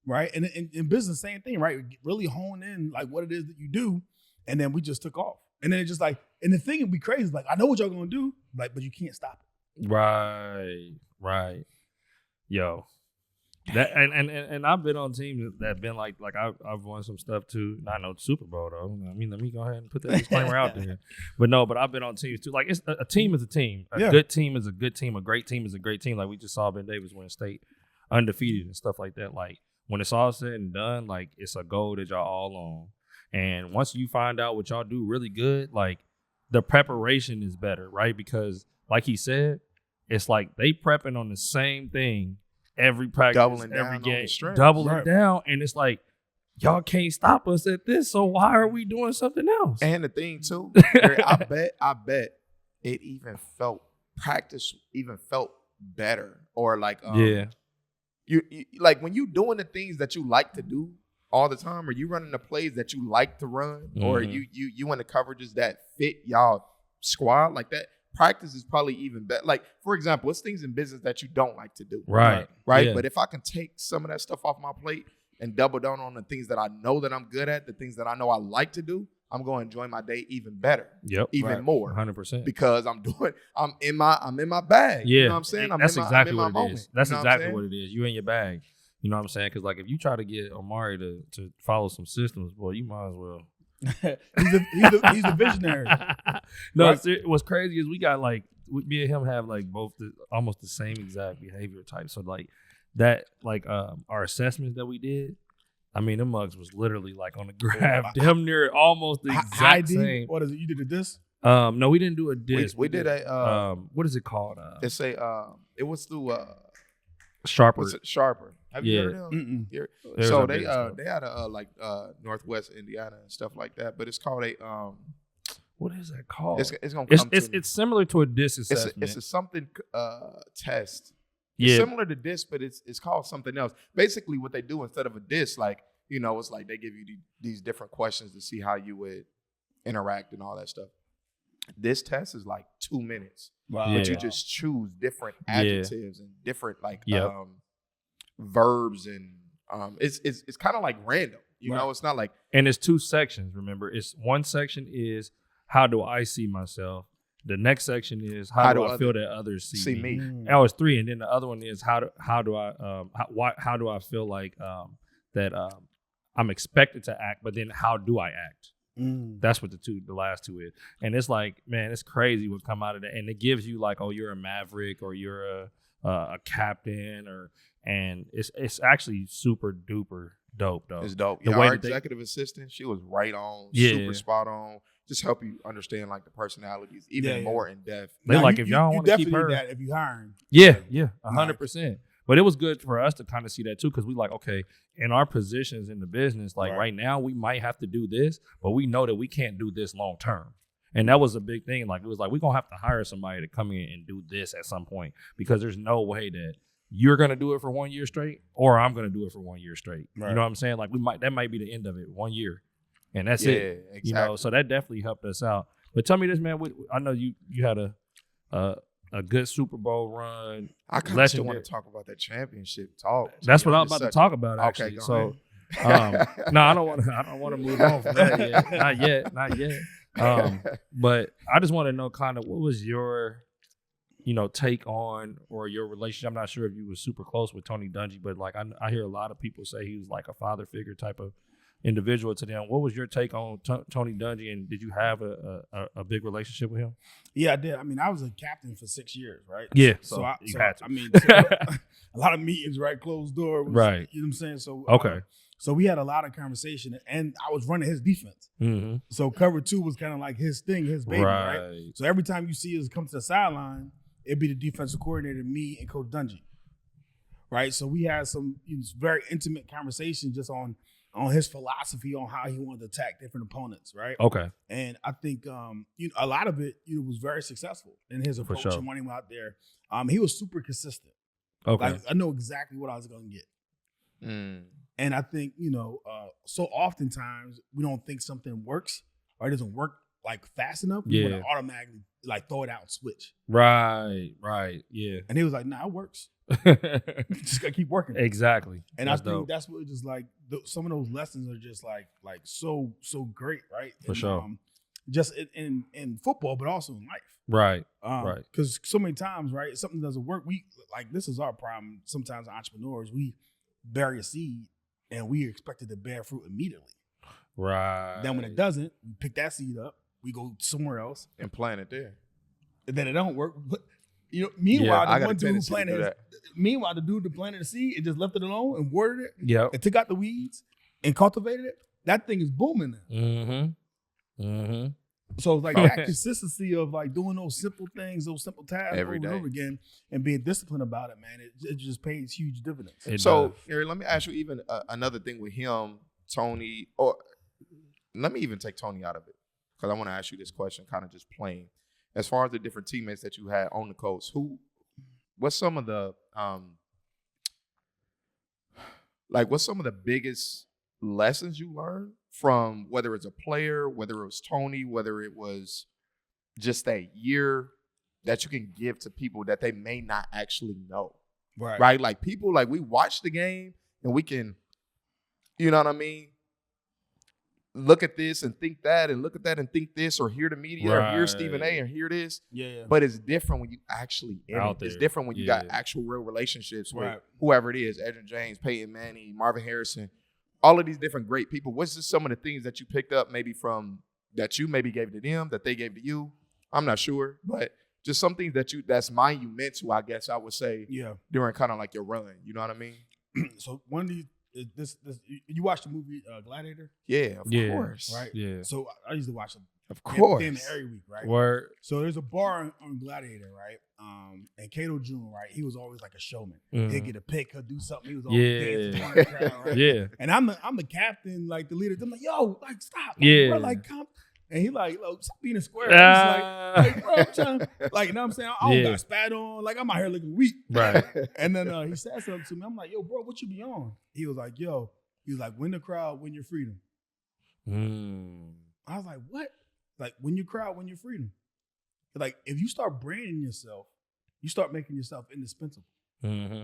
right? And in business, same thing, right? Really hone in like what it is that you do, and then we just took off. And then it just like, and the thing would be crazy, like I know what y'all gonna do, like, but you can't stop it. Right. yo. That and I've been on teams that have been like I've won some stuff too. Not no Super Bowl though. I mean, let me go ahead and put that disclaimer out there. But I've been on teams too. Like it's a team is a team. A good team is a good team. A great team is a great team. Like we just saw Ben Davis win state undefeated and stuff like that. Like when it's all said and done, like it's a goal that y'all all on. And once you find out what y'all do really good, like the preparation is better, right? Because like he said, it's like they prepping on the same thing. Every practice, doubling every down game, doubling down, and it's like y'all can't stop us at this. So why are we doing something else? And the thing too, I bet it even felt better, or like you like when you doing the things that you like to do all the time, or you running the plays that you like to run, or you in the coverages that fit y'all squad like that. Practice is probably even better. Like, for example, it's things in business that you don't like to do. Right. Yeah. But if I can take some of that stuff off my plate and double down on the things that I know that I'm good at, the things that I know I like to do, I'm going to enjoy my day even better. Even more. 100%. Because I'm in my bag. Yeah. You know what I'm saying? That's exactly what it is. That's you know exactly what it is. You in your bag. You know what I'm saying? Because like if you try to get Omari to follow some systems, boy, you might as well. he's a visionary. No, right? What's crazy is we got like me and him have like both almost the same exact behavior type. So like that, like our assessments that we did, I mean, them mugs was literally like on the graph, damn near almost the exact same. What is it? You did a disc? No, we didn't do a disc. We did a what is it called? It's it was through Sharper. Sharper. Have you heard of them? So they had a like Northwest Indiana and stuff like that, but it's called a what is that called? It's gonna come it's similar to a disc assessment. It's a something test. Yeah. It's similar to disc, but it's called something else. Basically, what they do instead of a disc, like it's like they give you these different questions to see how you would interact and all that stuff. This test is like 2 minutes, but you just choose different adjectives and different like verbs, and it's kind of like random. You know, it's not like, and it's 2 sections. Remember, it's one section is how do I see myself. The next section is how do I feel that others see me. That was 3, and then the other one is how do I feel like that I'm expected to act, but then how do I act? That's what the last 2 is. And it's like, man, it's crazy what come out of that. And it gives you like, oh, you're a maverick, or you're a captain, and it's actually super duper dope though. It's dope. The way our executive assistant, she was right on, super spot on. Just help you understand like the personalities even more in depth. They like if y'all want to keep her, that if you hiring. 100%. But it was good for us to kind of see that too, because we like, okay, in our positions in the business, like right now we might have to do this, but we know that we can't do this long term. And that was a big thing. Like it was like we're gonna have to hire somebody to come in and do this at some point, because there's no way that you're gonna do it for 1 year straight, or I'm gonna do it for 1 year straight. Right. You know what I'm saying? Like that might be the end of it, 1 year. And that's it. Exactly. You know, so that definitely helped us out. But tell me this, man. I know you had a good Super Bowl run. I kind of still want to talk about that championship talk. That's what I was about to talk about, actually. Okay, so, no, I don't want to move on from that yet. Not yet. But I just want to know kind of what was your, take on, or your relationship. I'm not sure if you were super close with Tony Dungy, but like I hear a lot of people say he was like a father figure type of individual to them. What was your take on Tony Dungy, and did you have a big relationship with him? Yeah, I did. I mean, I was a captain for 6 years, right? Yeah. I mean, a lot of meetings, right? Closed door. Right. You know what I'm saying? So okay. So we had a lot of conversation, and I was running his defense. Mm-hmm. So cover 2 was kind of like his thing, his baby, right? So every time you see us come to the sideline, it'd be the defensive coordinator, me, and Coach Dungy, right? So we had some very intimate conversations just on his philosophy on how he wanted to attack different opponents, right? Okay. And I think a lot of it was very successful in his approach and when he went out there. He was super consistent. Okay. Like, I know exactly what I was going to get. And I think, so oftentimes we don't think something works or it doesn't work like fast enough. We want to automatically like throw it out and switch. Right. Yeah. And he was like, nah, it works. Just gotta keep working. Exactly. And I think that's what just like some of those lessons are just like so great, right? For sure. just in football, but also in life. Right. Because so many times, right, something doesn't work. This is our problem. Sometimes entrepreneurs, we bury a seed and we expect it to bear fruit immediately. Right. Then when it doesn't, we pick that seed up, we go somewhere else and plant it there. And then it don't work. But meanwhile, I the got one a dude who tendency to planted do that. meanwhile, the dude that planted the seed and just left it alone and watered it Yep. and took out the weeds and cultivated it, that thing is booming now. Mm-hmm. Mm-hmm. So like that consistency of like doing those simple things, those simple tasks Every over and day. over again, and being disciplined about it, man, it just pays huge dividends. So, Gary, let me ask you even another thing with him, Tony, or let me even take Tony out of it because I want to ask you this question, kind of just plain. As far as the different teammates that you had on the coast, what's some of the biggest lessons you learned from, whether it's a player, whether it was Tony, whether it was just that year, that you can give to people that they may not actually know? Right? Like people, like we watch the game and we can, you know what I mean? Look at this and think that, and look at that and think this, or hear the media, or hear Stephen A. and hear this. Yeah. But it's different when you actually in Out it. there. It's different when you got actual real relationships with Right. whoever it is, Edrin James, Peyton Manning, Marvin Harrison, all of these different great people. What's just some of the things that you picked up maybe from that you maybe gave to them, that they gave to you? I'm not sure, but just some things that's monumental, I guess I would say, during kind of like your run. You know what I mean? So one of these, this you watched the movie Gladiator? Yeah, of course. Right? Yeah. So I used to watch them. Of course. Every week, right? Word. So there's a bar on Gladiator, right? And Kato Jr., right? He was always like a showman. Mhm. He'd get a pick, he'll do something. He was always dancing around the crowd, right? Yeah. And I'm the captain, like the leader. I'm like, yo, like stop, like, Yeah. bro, like come. And he like, look, stop being a square. He's like, bro, I'm trying to, like, you know what I'm saying? I don't got spat on. Like, I'm out here looking weak. Right. And then he said something to me. I'm like, yo, bro, what you be on? He was like, win the crowd, win your freedom. I was like, what? Like, win your crowd, win your freedom. Like, if you start branding yourself, you start making yourself indispensable. Mm-hmm.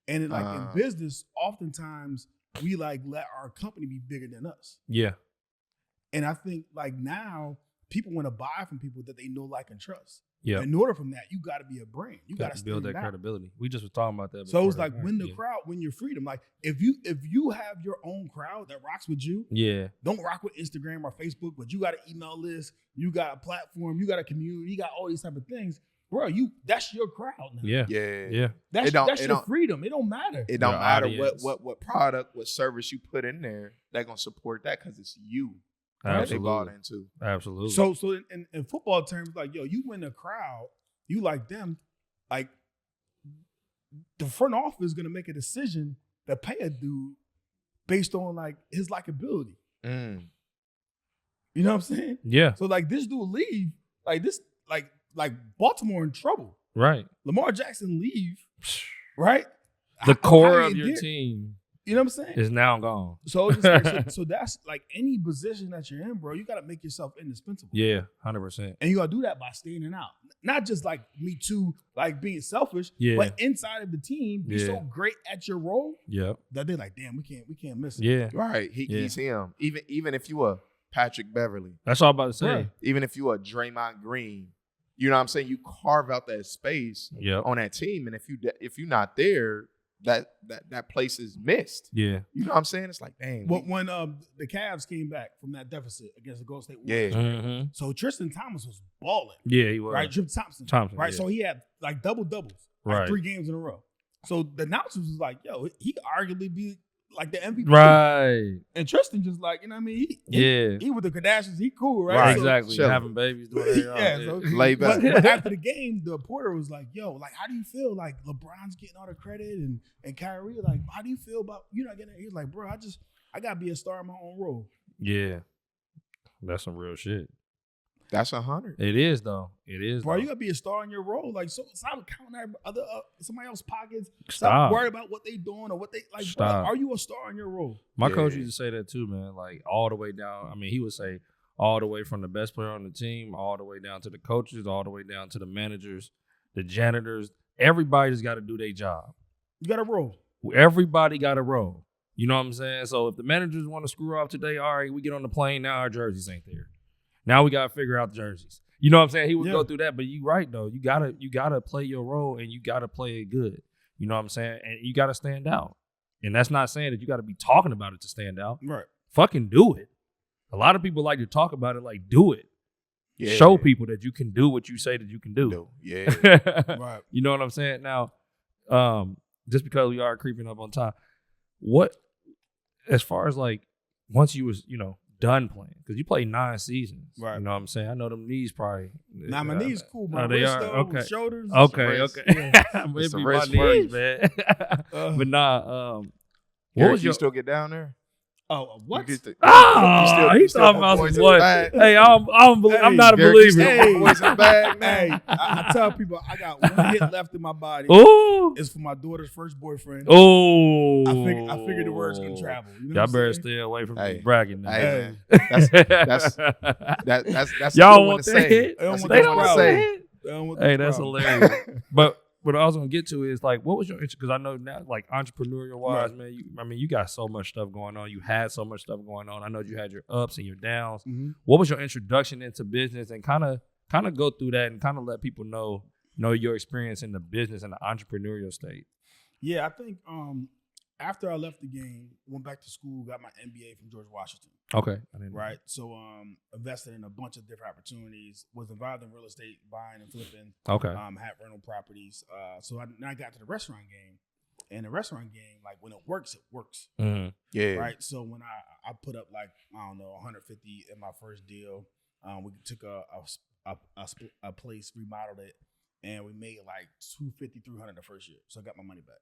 And in business, oftentimes we like let our company be bigger than us. Yeah. And I think like now people want to buy from people that they know, like, and trust. Yeah. In order from that, you got to be a brand. You got to build that credibility. We just were talking about that. So it's like win the crowd, win your freedom. Like if you have your own crowd that rocks with you, don't rock with Instagram or Facebook, but you got an email list, you got a platform, you got a community, you got all these type of things, bro. That's your crowd now. Yeah. That's your freedom. It don't matter. It don't matter what product, what service you put in there. They're gonna support that because it's you. Absolutely. They bought into. Absolutely. So in football terms, like, yo, you win the crowd, you like them, like the front office is gonna make a decision to pay a dude based on like his likability. You know what I'm saying? Yeah. So like this dude leave, like this, like Baltimore in trouble. Right. Lamar Jackson leave, right? The core of your team. You know what I'm saying? Is now gone. So it's just like, so that's like any position that you're in, bro. You got to make yourself indispensable. Yeah, 100%. And you got to do that by standing out. Not just like me too, like being selfish, but inside of the team, be so great at your role that they're like, damn, we can't miss it. Yeah. Right. He's him. Even if you a Patrick Beverly. That's all I'm about to say. Right. Even if you a Draymond Green. You know what I'm saying? You carve out that space on that team. And if you're not there, that place is missed. Yeah. You know what I'm saying? It's like, dang. When the Cavs came back from that deficit against the Golden State Warriors. Mm-hmm. So Tristan Thomas was balling. Yeah, he was. Right? Tristan Thompson. Right? Yeah. So he had like double-doubles. Like 3 games in a row. So the announcers was like, yo, he could arguably be like the MVP. Right. And Tristan just like, you know what I mean? He with the Kardashians, he cool, right? Right, so, exactly. Having babies, doing that. So lay back. But after the game, the reporter was like, yo, like, how do you feel? Like, LeBron's getting all the credit and Kyrie, like, how do you feel about you not getting it? He was like, bro, I got to be a star in my own role. Yeah. That's some real shit. That's 100. It is, though. It is, bro. though. You got to be a star in your role. Like, so stop counting other somebody else's pockets. Stop worry about what they doing or what they like. Bro, are you a star in your role? My coach used to say that too, man. Like all the way down. I mean, he would say all the way from the best player on the team, all the way down to the coaches, all the way down to the managers, the janitors. Everybody's got to do their job. You got to roll. Everybody got to roll. You know what I'm saying? So if the managers want to screw off today, all right, we get on the plane now. Our jerseys ain't there. Now we gotta figure out the jerseys. You know what I'm saying? He would Yeah. go through that, but you right though. You gotta play your role and you gotta play it good. You know what I'm saying? And you gotta stand out. And that's not saying that you gotta be talking about it to stand out. Right. Fucking do it. A lot of people like to talk about it, like do it. Yeah. Show people that you can do what you say that you can do. No. Yeah. Right. You know what I'm saying? Now, just because we are creeping up on time, what as far as like once you was, done playing, because you played 9 seasons. Right. You know what I'm saying? I know them knees probably. Nah, my knees cool. My they wrist are? though, Okay. shoulders. Okay, wrist. okay. It's Maybe the my wrist knees, work. man. But nah, what Eric, was you your still get down there? Oh, what? You get the- Oh, you he's still talking put about boys some in the what? bag? Hey, I'm not a Derek, you believer. still put boys in the bag, man. Hey, I tell people I got one hit left in my body. Ooh. It's for my daughter's first boyfriend. Oh. I figured the word's gonna travel. You know Y'all what I'm better saying? stay away from Hey. bragging now. Hey, man. That's a Y'all good one want to that say. hit? They don't That's a want They good that don't one to want problem. that say. hit. They don't want Hey, this that's problem. hilarious. But what I was gonna get to is like, what was your interest? Because I know now, like entrepreneurial wise, Right. man. You got so much stuff going on. You had so much stuff going on. I know you had your ups and your downs. Mhm. What was your introduction into business? And kind of go through that and kind of let people know your experience in the business and the entrepreneurial state. Yeah, I think after I left the game, went back to school, got my MBA from George Washington. Okay, I didn't know. Right. So invested in a bunch of different opportunities, was involved in real estate, buying and flipping, Okay. had rental properties. So then I got to the restaurant game. And the restaurant game, like when it works, it works. Mhm. Yeah. Right. So when I put up like, I don't know, 150 in my first deal, we took a place, remodeled it, and we made like 250, 300 the first year. So I got my money back.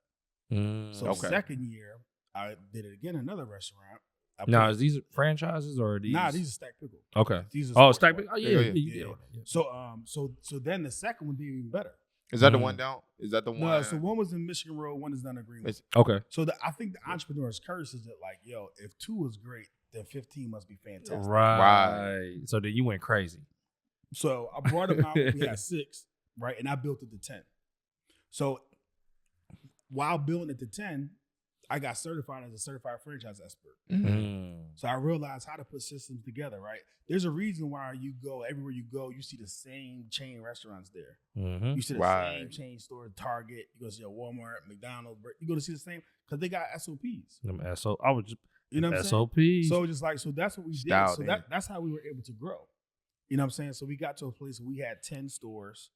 So Okay. second year, I did it again, another restaurant. Now, is these franchises or are these? Nah, these are Stacked Pickle. Okay. These are Oh, sports Stacked bars. Pickle. Oh, yeah. Yeah, You did. Yeah. So then the second one did even better. Is that the one down? Is that the one? No, so one was in Michigan Road, one is down in Greenwood. Okay. So I think the entrepreneur's curse is that like, yo, if 2 is great, then 15 must be fantastic. Right. So then you went crazy. So I brought them out. We had 6, right, and I built it to 10. So while building it to 10, I got certified as a certified franchise expert. So I realized how to put systems together, right? There's a reason why you go, everywhere you go, you see the same chain restaurants there. Mm-hmm. You see the Right. same chain store, Target, you go to your Walmart, McDonald's, you go to see the same, because they got SOPs. I was just You know what I'm saying? SOPs. So just like, so that's what we Style, did. So that's how we were able to grow. You know what I'm saying? So we got to a place where we had 10 stores.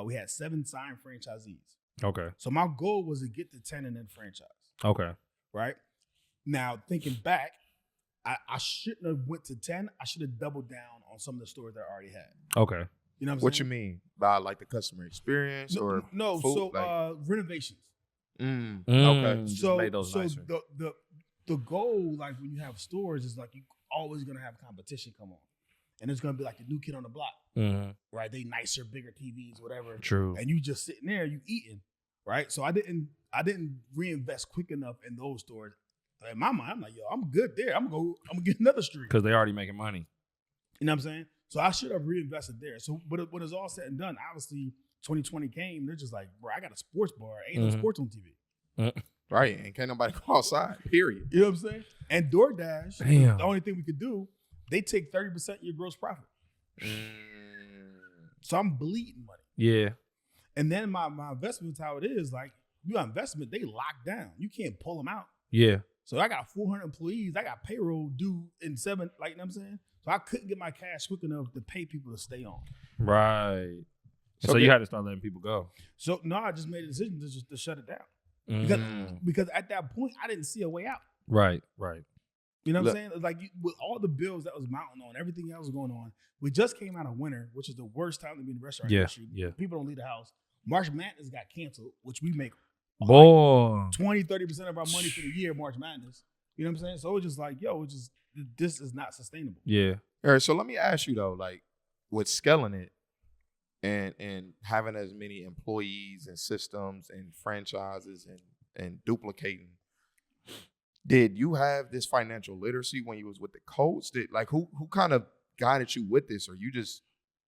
We had 7 signed franchisees. Okay. So my goal was to get to 10 and then franchise. Okay. Right? Now, thinking back, I shouldn't have went to 10. I should have doubled down on some of the stores that I already had. Okay. You know what I'm What you saying? mean by like the customer experience or No, food? so Like- renovations. Okay. Just So made those so nicer. the goal, like when you have stores, is like you always gonna have competition come on. And it's gonna be like the new kid on the block, Mhm. right? They nicer, bigger TVs, whatever. True. And you just sitting there, you eating, right? So I didn't reinvest quick enough in those stores. In my mind, I'm like, yo, I'm good there. I'm gonna get another street. Because they already making money. You know what I'm saying? So I should have reinvested there. So but when it's all said and done, obviously 2020 came, they're just like, bro, I got a sports bar. Ain't no sports on TV. Right. And can't nobody go outside, period. You know what I'm saying? And DoorDash, Damn. the only thing we could do, they take 30% of your gross profit. So I'm bleeding money. Yeah. And then my investment's how it is. Like, you got investment, they lock down. You can't pull them out. Yeah. So I got 400 employees. I got payroll due in 7, like, you know what I'm saying? So I couldn't get my cash quick enough to pay people to stay on. Right. So So you get- had to start letting people go. So no, I just made a decision to shut it down. Mhm. Because at that point, I didn't see a way out. Right. Right. You know what Look- I'm saying? Like, with all the bills that was mounting on, everything else was going on, we just came out of winter, which is the worst time to be in the restaurant Yeah, industry. yeah. People don't leave the house. March Madness got canceled, which we make Boy. 20, 30% of our money for the year, March Madness. You know what I'm saying? So it's just like, yo, this is not sustainable. Yeah. All right, so let me ask you though, like with scaling it and having as many employees and systems and franchises and duplicating, did you have this financial literacy when you was with the coach? Who kind of guided you with this? Or you just,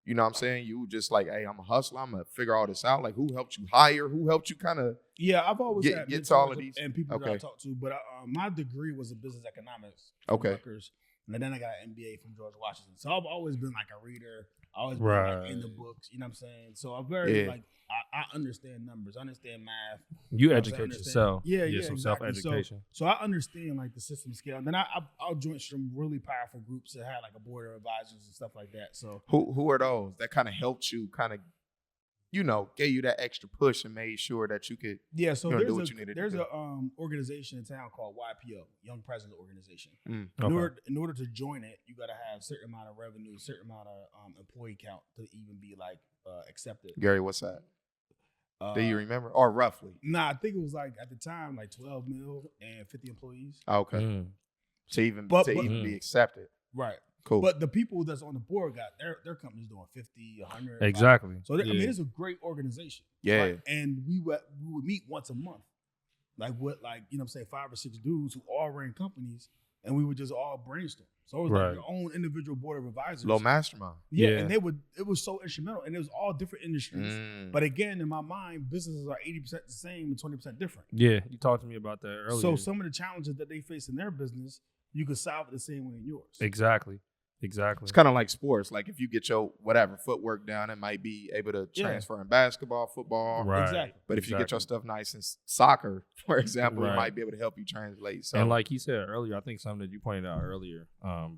you know what I'm saying? You just like, hey, I'm a hustler, I'm gonna figure all this out. Like who helped you hire? Who helped you kind of Yeah, I've always Get had to all of mentors these. and people that I Okay. talk to, but my degree was in business economics. Okay. Rutgers. And then I got an MBA from George Washington. So I've always been like a reader. I always been like in the books. You know what I'm saying? So I'm very like I understand numbers. I understand math. You educate yourself. Yeah, some exactly. self-education. So I understand like the system scale. And then I'll join some really powerful groups that had like a board of advisors and stuff like that. So who are those that kind of helped you kind of, gave you that extra push and made sure that you could so do what you needed to do? There's a organization in town called YPO, Young President Organization. In order to join it, you got to have a certain amount of revenue, a certain amount of employee count to even be like accepted. Gary, what's that? Do you remember? Or roughly? Nah, I think it was like at the time like 12 mil and 50 employees. Okay. To even be accepted. Right. Cool. But the people that's on the board got their companies doing 50, 100. Exactly. So I mean, it's a great organization. Yeah. Right? And we would meet once a month, like you know what I'm saying, 5 or 6 dudes who all ran companies, and we would just all brainstorm. So it was like your own individual board of advisors. Little mastermind. Yeah, and it was so instrumental, and it was all different industries. But again, in my mind, businesses are 80% the same and 20% different. Yeah, you talked to me about that earlier. So some of the challenges that they face in their business, you could solve it the same way in yours. Exactly. It's kind of like sports. Like if you get your footwork down, it might be able to transfer in basketball, football. Right. Exactly. But if you get your stuff nice in soccer, for example, it might be able to help you translate. So, and like he said earlier, I think something that you pointed out earlier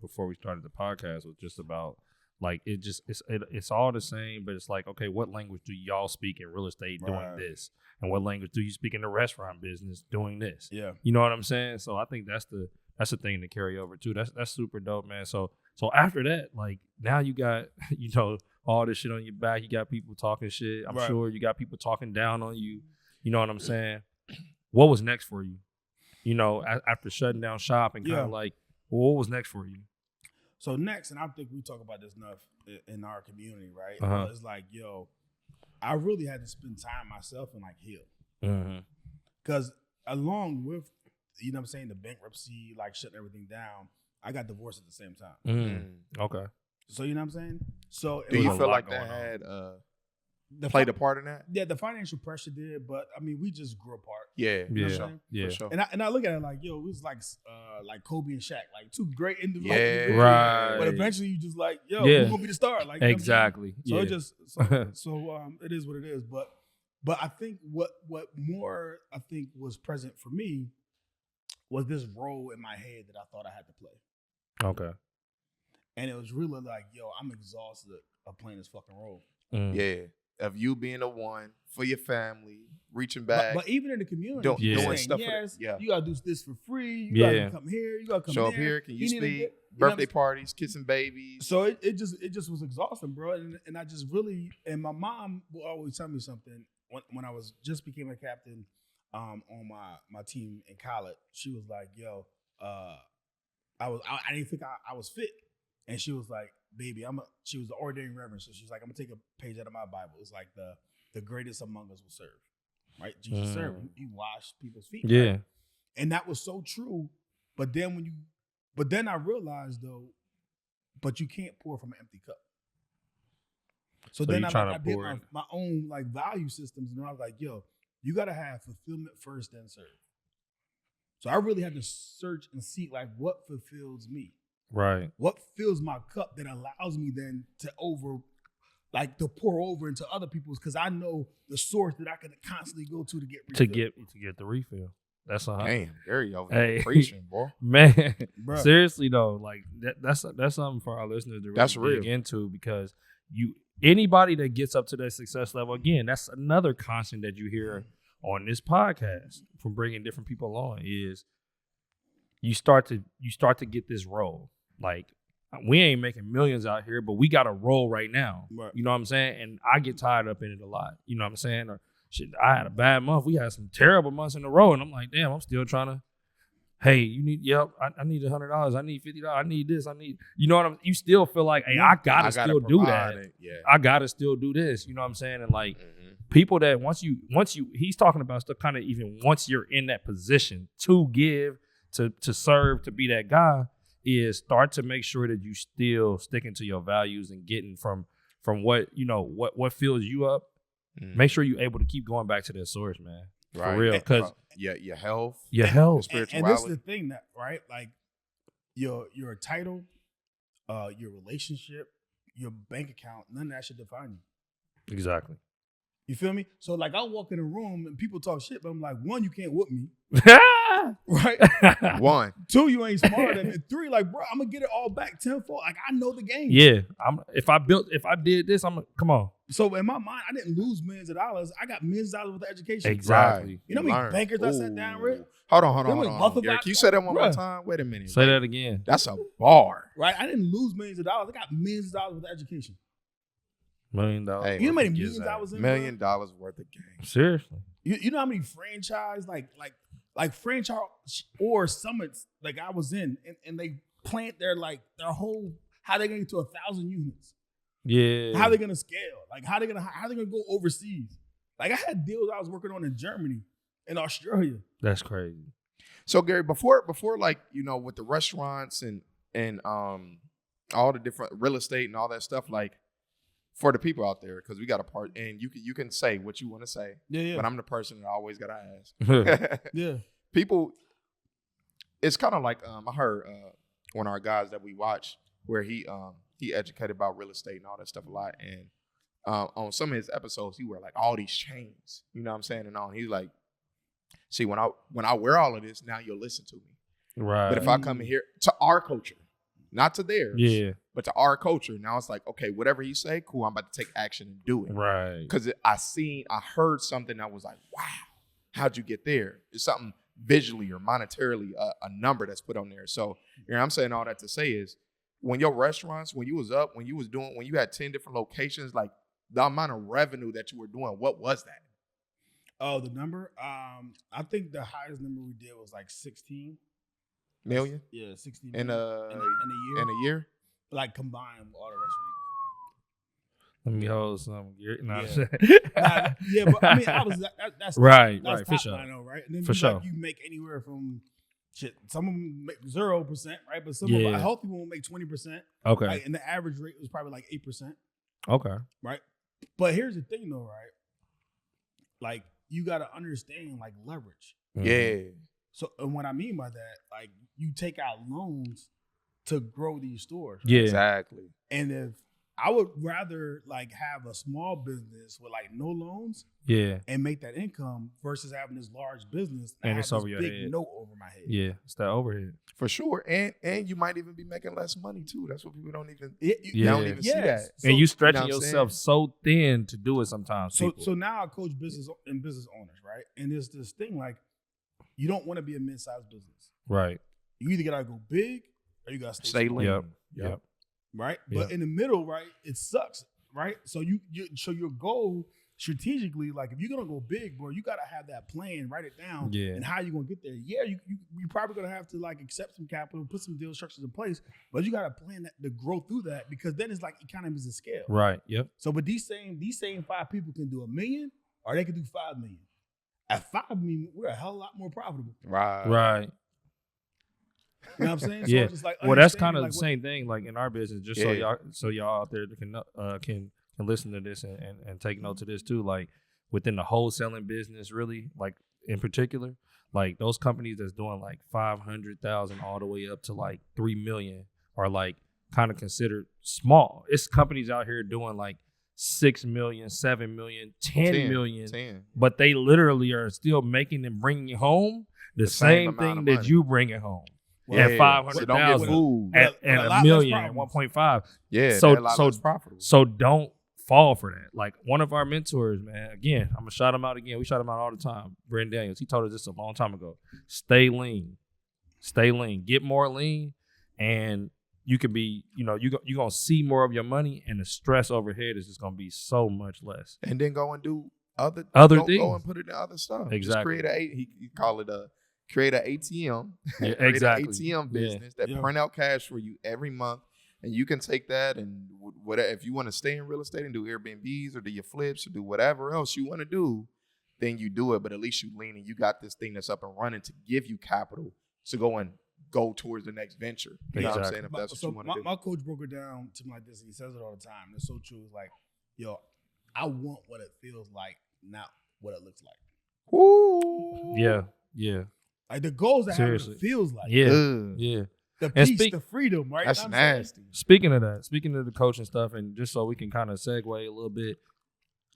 before we started the podcast was just about like it's all the same, but it's like, okay, what language do y'all speak in real estate doing this? And what language do you speak in the restaurant business doing this? Yeah. You know what I'm saying? So I think that's the thing to carry over too. That's super dope, man. So after that, like now you got, all this shit on your back. You got people talking shit. I'm sure you got people talking down on you. You know what I'm saying? What was next for you? After shutting down shop and kind of like, what was next for you? So next, and I think we talk about this enough in our community, right? It's like, I really had to spend time myself and like heal. Because along with, the bankruptcy, like shutting everything down, I got divorced at the same time. Okay. So you know what I'm saying? So do you feel like that had played a part in that? Yeah, the financial pressure did, but I mean, we just grew apart. Yeah, yeah. For sure. And I look at it like, it was like Kobe and Shaq, like two great individuals. Yeah, right. But eventually, you just like, who's gonna be the star? Like exactly. So it just it is what it is. But I think what more I think was present for me was this role in my head that I thought I had to play. Okay. And it was really like, I'm exhausted of playing this fucking role. Yeah. Of you being the one for your family, reaching back. But even in the community, doing stuff you gotta do this for free. You gotta come here. You gotta come show there. up here. Can you speak? Birthday parties, kissing babies. So it just was exhausting, bro. And I just really, and my mom will always tell me something when I was just became a captain on my team in college. She was like, I didn't think I was fit. And she was like, baby, she was the ordained reverend. So she was like, I'm gonna take a page out of my Bible. It's like the greatest among us will serve. Right? Jesus served. He washed people's feet. Yeah. Right? And that was so true. But then I realized though, but you can't pour from an empty cup. So then I did my own like value systems, and I was like, you gotta have fulfillment first, then serve. So I really had to search and see like what fulfills me. Right. What fills my cup that allows me then to pour over into other people's, because I know the source that I can constantly go to get refill. To get the refill. That's a damn. There you go. Preaching, boy. Man, seriously though, like that's something for our listeners to really dig into, because anybody that gets up to that success level, again, that's another constant that you hear on this podcast from bringing different people on, is you start to get this role. Like, we ain't making millions out here, but we got a role right now. Right. You know what I'm saying? And I get tied up in it a lot. You know what I'm saying? Or shit, I had a bad month. We had some terrible months in a row, and I'm like, damn, I'm still trying to. Hey, you need? Yep, I need $100. I need $50. I need this. You know what you still feel like, hey, I gotta still do that. Yeah. I gotta still do this. You know what I'm saying? And like people that once you, he's talking about stuff kind of even once you're in that position to give, to serve, to be that guy, is start to make sure that you still sticking to your values and getting from what what fills you up. Make sure you're able to keep going back to that source, man. Right. For real, because your health, your health, spirituality. And this is the thing that, right? Like, your title, your relationship, your bank account, none of that should define you. Exactly. You feel me? So like I walk in a room and people talk shit, but I'm like, one, you can't whoop me. Right? 1. 2, you ain't smarter than me. 3, like, bro, I'm gonna get it all back tenfold. Like I know the game. Yeah. If I did this, come on. So in my mind, I didn't lose millions of dollars. I got millions of dollars with education. Exactly. You know how many bankers I sat down with? Hold on. Them was Buffett Gary, guys. can you say that one more Bruh. time? Wait a minute. Say that again. That's a bar. Right? I didn't lose millions of dollars. I got millions of dollars with education. $1 million. Hey, You know how many Yes, millions sir. I was in? $1 bro? million worth of game. Seriously. You know how many franchise like franchise or summits like I was in, and they plant their whole how they gonna get to 1,000 units, Yeah. how they gonna scale, like how they gonna go overseas. Like I had deals I was working on in Germany and Australia. That's crazy. So Gary, before like, you know, with the restaurants and all the different real estate and all that stuff, like for the people out there, because we got a part, and you can say what you want to say, Yeah. but I'm the person that always gotta ask. Yeah. People, it's kind of like I heard one of our guys that we watch where he educated about real estate and all that stuff a lot, and on some of his episodes he wear like all these chains, you know what I'm saying, and all. And he's like, see, when I wear all of this, now you'll listen to me. Right. But if I come in here to our culture, not to theirs, Yeah. but to our culture, now it's like, okay, whatever you say, cool, I'm about to take action and do it. Right. Because I heard something that was like, wow, how'd you get there? It's something visually or monetarily, a number that's put on there. So, you know, I'm saying all that to say is, when your restaurants, when you had 10 different locations, like the amount of revenue that you were doing, what was that? Oh, the number? I think the highest number we did was like 16 million? Yeah, 16 In million a year. in a year? Like combined with all the restaurants. Let me hold some. Yeah, but I mean, that's Right, that's right, for top sure. line, though, right? And then For sure. you make anywhere from shit. Some of them make 0%, right? But some Yeah. of a healthy one will make 20%. Okay. Right? And the average rate was probably like 8%, Okay. right? But here's the thing, though, right? Like you got to understand like leverage. Yeah. So, and what I mean by that, like you take out loans to grow these stores. Right? Yeah. Exactly. And if I would rather like have a small business with like no loans Yeah. and make that income versus having this large business And have it's this over your big head. note over my head. Yeah. It's that overhead. For sure. And you might even be making less money too. That's what people don't even Yeah. Yeah. don't even see that. So, And you stretching you know what I'm yourself so thin to do it sometimes. so now I coach business owners, right? And there's this thing like you don't want to be a mid-sized business. Right. You either gotta go big or you gotta Stay small, lean. Yep. Yep. right? Yep. But in the middle, right, it sucks, right? So so your goal strategically, like if you're gonna go big, bro, you gotta have that plan, write it down, Yeah. and how you gonna get there. Yeah, you probably gonna have to like accept some capital, put some deal structures in place, but you gotta plan that to grow through that because then it's like economies of scale. Right. Yep. So, but these same 5 people can do $1 million, or they can do 5 million. At 5 million, we're a hell of a lot more profitable. Right. Right. You know what I'm saying? Yeah. it's just like Well, that's understanding, kind of like, the what- same thing, like in our business. Just Yeah. so y'all out there can listen to this and take note to this too. Like within the wholesaling business, really, like in particular, like those companies that's doing like 500,000 all the way up to like 3 million are like kind of considered small. It's companies out here doing like 6 million, 7 million, 10 million, 10. but they literally are still making and bringing home the same same amount thing of that money. you bring it home. Yeah. At 500,000. So don't get fooled. But And a a lot million less at problems. 1.5. Yeah. So- they're a lot so- less profitable. So don't fall for that. Like one of our mentors, man, again, I'm going to shout him out again. We shout him out all the time. Brendan Daniels. He told us this a long time ago. Stay lean. Stay lean. Get more lean and you can be, you're going to see more of your money and the stress overhead is just going to be so much less. And then go and do other Other go things. and put it in other stuff. Exactly. Just he call it create an ATM. Yeah, Create an exactly. ATM business that Yeah. print out cash for you every month. And you can take that and whatever, if you want to stay in real estate and do Airbnbs or do your flips or do whatever else you want to do, then you do it. But at least you lean and you got this thing that's up and running to give you capital to go towards the next venture. You know what I'm Exactly. saying? If that's what So you want to do. my coach broke it down to me like this, and he says it all the time. It's so true. It's like, yo, I want what it feels like, not what it looks like. Ooh. Yeah. Yeah. Like the goal is to have what Seriously. it feels like. Yeah. Ugh. Yeah. the peace, the freedom, right? That's nasty. Speaking of the coaching stuff, and just so we can kind of segue a little bit,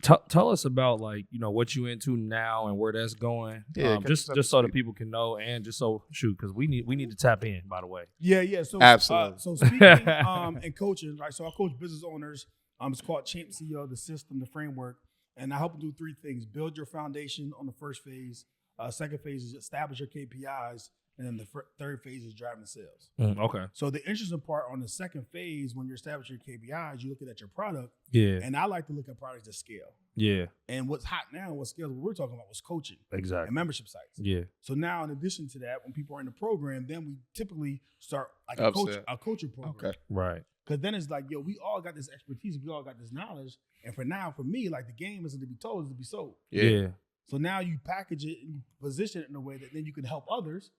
tell us about like what you into now and where that's going. Yeah, just so that people can know, and just so because we need to tap in. By the way, yeah. So absolutely. So speaking and coaching, right? So I coach business owners. It's called Champ CEO, the system, the framework, and I help them do three things: build your foundation on the first phase. Second phase is establish your KPIs. And then the third phase is driving sales. Okay. So the interesting part on the second phase, when you're establishing your KPIs, you're looking at your product. Yeah. And I like to look at products that scale. Yeah. And what's hot now, what scales, what we're talking about was coaching. Exactly. And membership sites. Yeah. So now, in addition to that, when people are in the program, then we typically start like a coaching program. Okay. Right. Because then it's like, we all got this expertise, we all got this knowledge. And for me, like the game isn't to be told, it's to be sold. Yeah. So now you package it and you position it in a way that then you can help others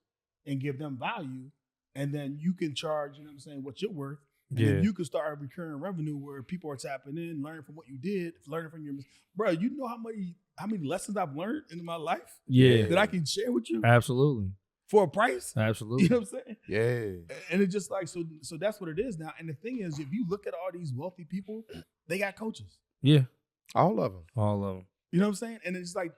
and give them value, and then you can charge, what you're worth. And then you can start a recurring revenue where people are tapping in, learning from what you did, learning from your bro. You know how many lessons I've learned in my life? Yeah. That I can share with you? Absolutely. For a price? Absolutely. You know what I'm saying? Yeah. And it's just like, so that's what it is now. And the thing is, if you look at all these wealthy people, they got coaches. Yeah. All of them. You know what I'm saying? And it's like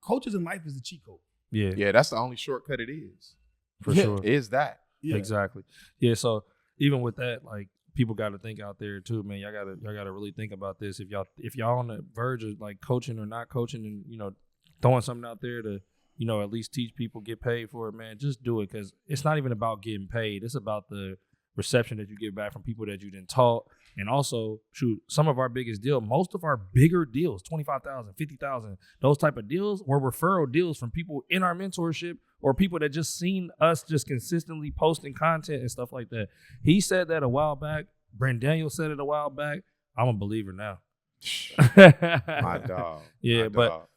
coaches in life is the cheat code. Yeah. Yeah, that's the only shortcut it is. For sure. Is that. Yeah. Exactly. Yeah, so even with that, like people got to think out there too, man. Y'all gotta really think about this. If y'all on the verge of like coaching or not coaching and throwing something out there to at least teach people, get paid for it, man, just do it, because it's not even about getting paid. It's about the reception that you get back from people that you didn't taught. And also, some of our biggest deals, most of our bigger deals, 25,000, 50,000, those type of deals were referral deals from people in our mentorship or people that just seen us just consistently posting content and stuff like that. He said that a while back. Brent Daniel said it a while back. I'm a believer now. My dog. Yeah, but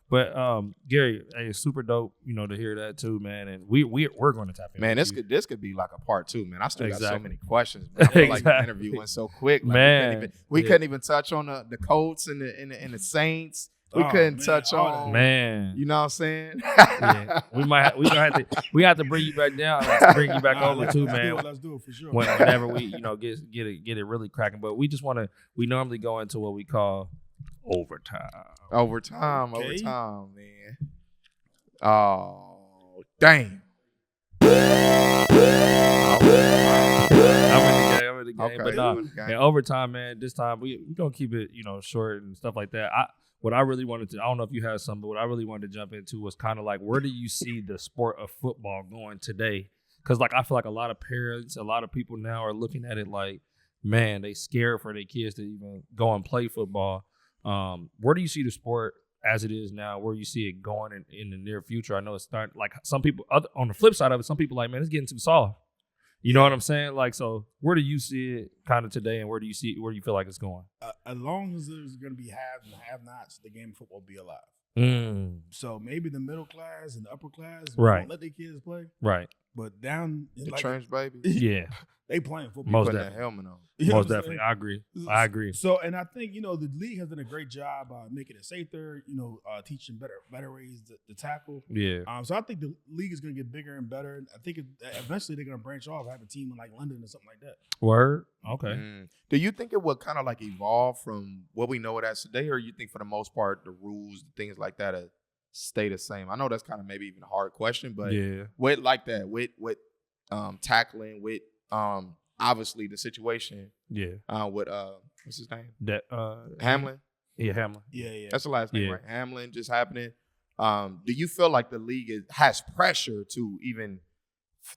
Gary, hey, it's super dope, to hear that too, man. And we're going to tap in. Man, this could be like a part two, man. I still got so many questions. Man. I feel like the interview went so quick, like, man. We couldn't even touch on the Colts and the Saints. We couldn't touch on, man. You know what I'm saying? Yeah. We have to bring you back down. Bring you back over too, man. Let's do it for sure. Whenever we get it really cracking, but we we normally go into what we call overtime, man. Oh, damn. I'm in the game, but no. And overtime, man, this time we gonna keep it, short and stuff like that. What I really wanted to, I don't know if you had some, but what I really wanted to jump into was kind of like, where do you see the sport of football going today? Because like, I feel like a lot of parents, a lot of people now are looking at it like, man, they scared for their kids to even go and play football. Where do you see the sport as it is now? Where you see it going in the near future? I know it's starting, like some people, on the flip side of it, some people like, man, it's getting too soft. You know what I'm saying? Like, so where do you see it kind of today, and where do you feel like it's going? As long as there's going to be haves and have-nots, the game of football will be alive. So maybe the middle class and the upper class won't let their kids play. Right. But down in the trench, baby. Yeah. They playing football. Most putting definitely. That helmet on. Most definitely. I agree. So, and I think, the league has done a great job making it safer, teaching better ways to tackle. Yeah. So I think the league is going to get bigger and better. I think eventually they're going to branch off, have a team in like London or something like that. Word. Okay. Do you think it will kind of like evolve from what we know it as today, or you think for the most part the rules, things like that stay the same? I know that's kind of maybe even a hard question, but with like that, with tackling, with obviously the situation. Yeah. With what's his name? That Hamlin. Yeah, Hamlin. Yeah. That's the last name, right? Hamlin just happening. Do you feel like the league has pressure to even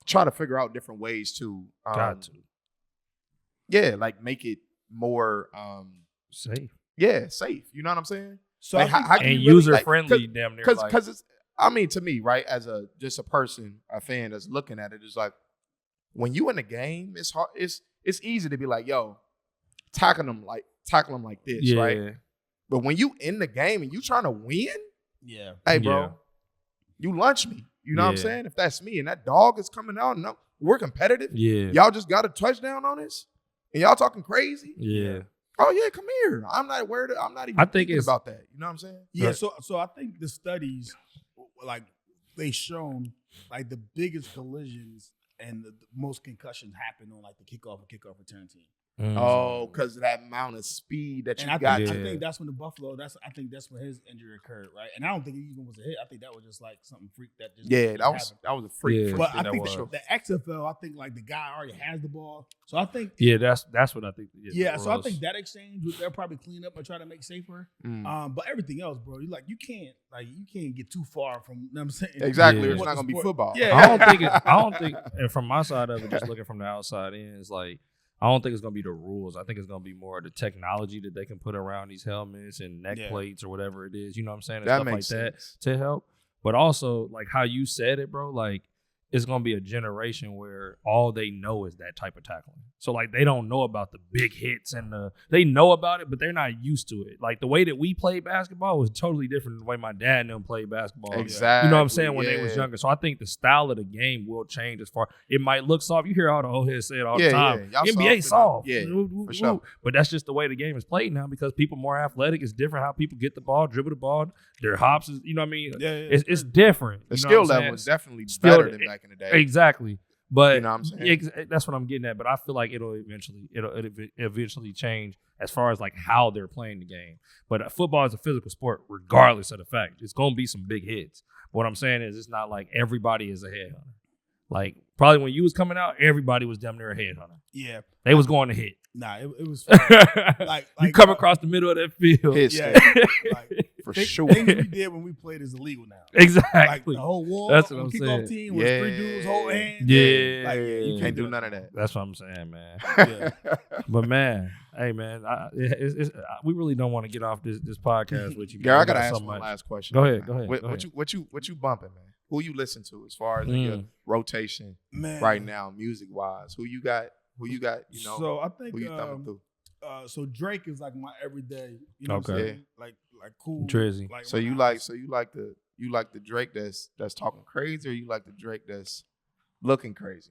try to figure out different ways to like make it more safe? Yeah, safe. You know what I'm saying? So like, how and user friendly, damn near. Because it's, I mean, to me, right, as just a person, a fan that's looking at it, it's like when you in the game, it's hard. It's easy to be like, yo, tackle them like this, right? But when you in the game and you trying to win, hey, bro, you lunch me. You know what I'm saying? If that's me and that dog is coming out and we're competitive, y'all just got a touchdown on us, and y'all talking crazy, oh yeah, come here. I'm not worried. I'm not even thinking about that. You know what I'm saying? Yeah. Right. So I think the studies, like they shown, like the biggest collisions and the most concussions happen on like the kickoff and kickoff return team. Oh, because of that amount of speed that you And got. I think that's when the Buffalo. I think that's when his injury occurred, right? And I don't think it even was a hit. I think that was just like something freak that just that was a freak. But I think sure. the XFL, I think like the guy already has the ball, so I think that's what I think. So I think that exchange they'll probably clean up and try to make safer. But everything else, bro, you can't get too far from. You know what I'm saying Exactly, it's not gonna be football. Yeah, I don't think, and from my side of it, just looking from the outside in, it's like. I don't think it's going to be the rules. I think it's going to be more the technology that they can put around these helmets and neck plates or whatever it is. You know what I'm saying? And that stuff makes like sense. that to help. But also, like how you said it, bro, like it's going to be a generation where all they know is that type of tackling. So, like, they don't know about the big hits and they know about it, but they're not used to it. Like, the way that we played basketball was totally different than the way my dad and them played basketball. Exactly. You know what I'm saying? When they was younger. So, I think the style of the game will change as far. It might look soft. You hear all the old heads say it all the time. Yeah. NBA soft. Yeah, for sure. But that's just the way the game is played now because people more athletic. It's different how people get the ball, dribble the ball. Their hops is, you know what I mean? It's different. The you know skill what I'm level is definitely Still- better than back in the day. Exactly. But You know what I'm saying? that's what I'm getting at. But I feel like it'll eventually change as far as like how they're playing the game. But football is a physical sport, regardless of the fact. It's gonna be some big hits. What I'm saying is, it's not like everybody is a headhunter. Like probably when you was coming out, everybody was damn near a headhunter. Yeah, they was going to hit. Nah, it was like you come across the middle of that field. For sure. Things we did when we played is illegal now. Exactly. Like the whole wall That's what on I'm kickoff saying. team was 3 dudes holding hands. Yeah. You can't do none of that. That's what I'm saying, man. But man, hey man, we really don't want to get off this podcast with you. Gary, I gotta got ask so one much. last question. Go ahead. What you bumping, man? Who you listen to as far as your rotation right now, music wise? Who you got? You know? So I think who you thumbing through? So Drake is like my everyday. You know what I'm saying? Like cool. Drizzy. Like So you like the Drake that's talking crazy, or you like the Drake that's looking crazy?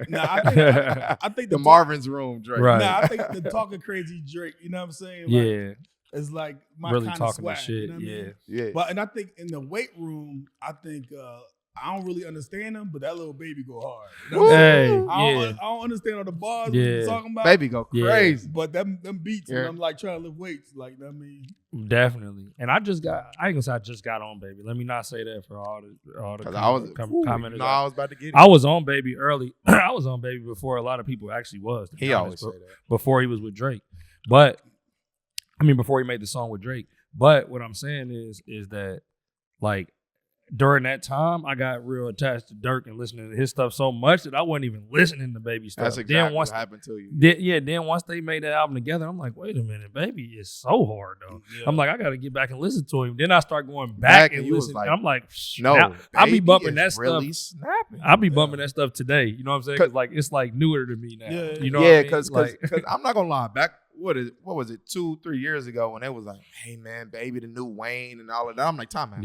Nah, I think the Marvin's Room Drake. Right. Nah, I think the talking crazy Drake. You know what I'm saying? Like, Yeah. it's like my Really kind talking of swag. the shit. You know what I mean? Yeah. But and I think in the weight room, I think I don't really understand him, but that little baby go hard. You know what I'm saying? I don't understand all the bars you're talking about. Baby go crazy. But them beats, and I'm like trying to lift weights. Like, I mean, definitely. And I ain't gonna say I just got on Baby. Let me not say that for all the commenters. No, I was about to get it. I was on Baby early. I was on Baby before a lot of people actually was. He always say that. Before he was with Drake. But I mean, before he made the song with Drake. But what I'm saying is that like during that time, I got real attached to Dirk and listening to his stuff so much that I wasn't even listening to Baby stuff. That's exactly what happened to you. Then once they made that album together, I'm like, wait a minute, Baby is so hard though. Yeah. I'm like, I got to get back and listen to him. Then I start going back and listening. Like, I'm like, no, I'll be bumping that really stuff. Snapping. I'll be bumping that stuff today. You know what I'm saying? Cause like it's like newer to me now. Yeah, you know because I'm not gonna lie. Back what was it 2-3 years ago when it was like, hey man, Baby the new Wayne and all of that. I'm like, time out.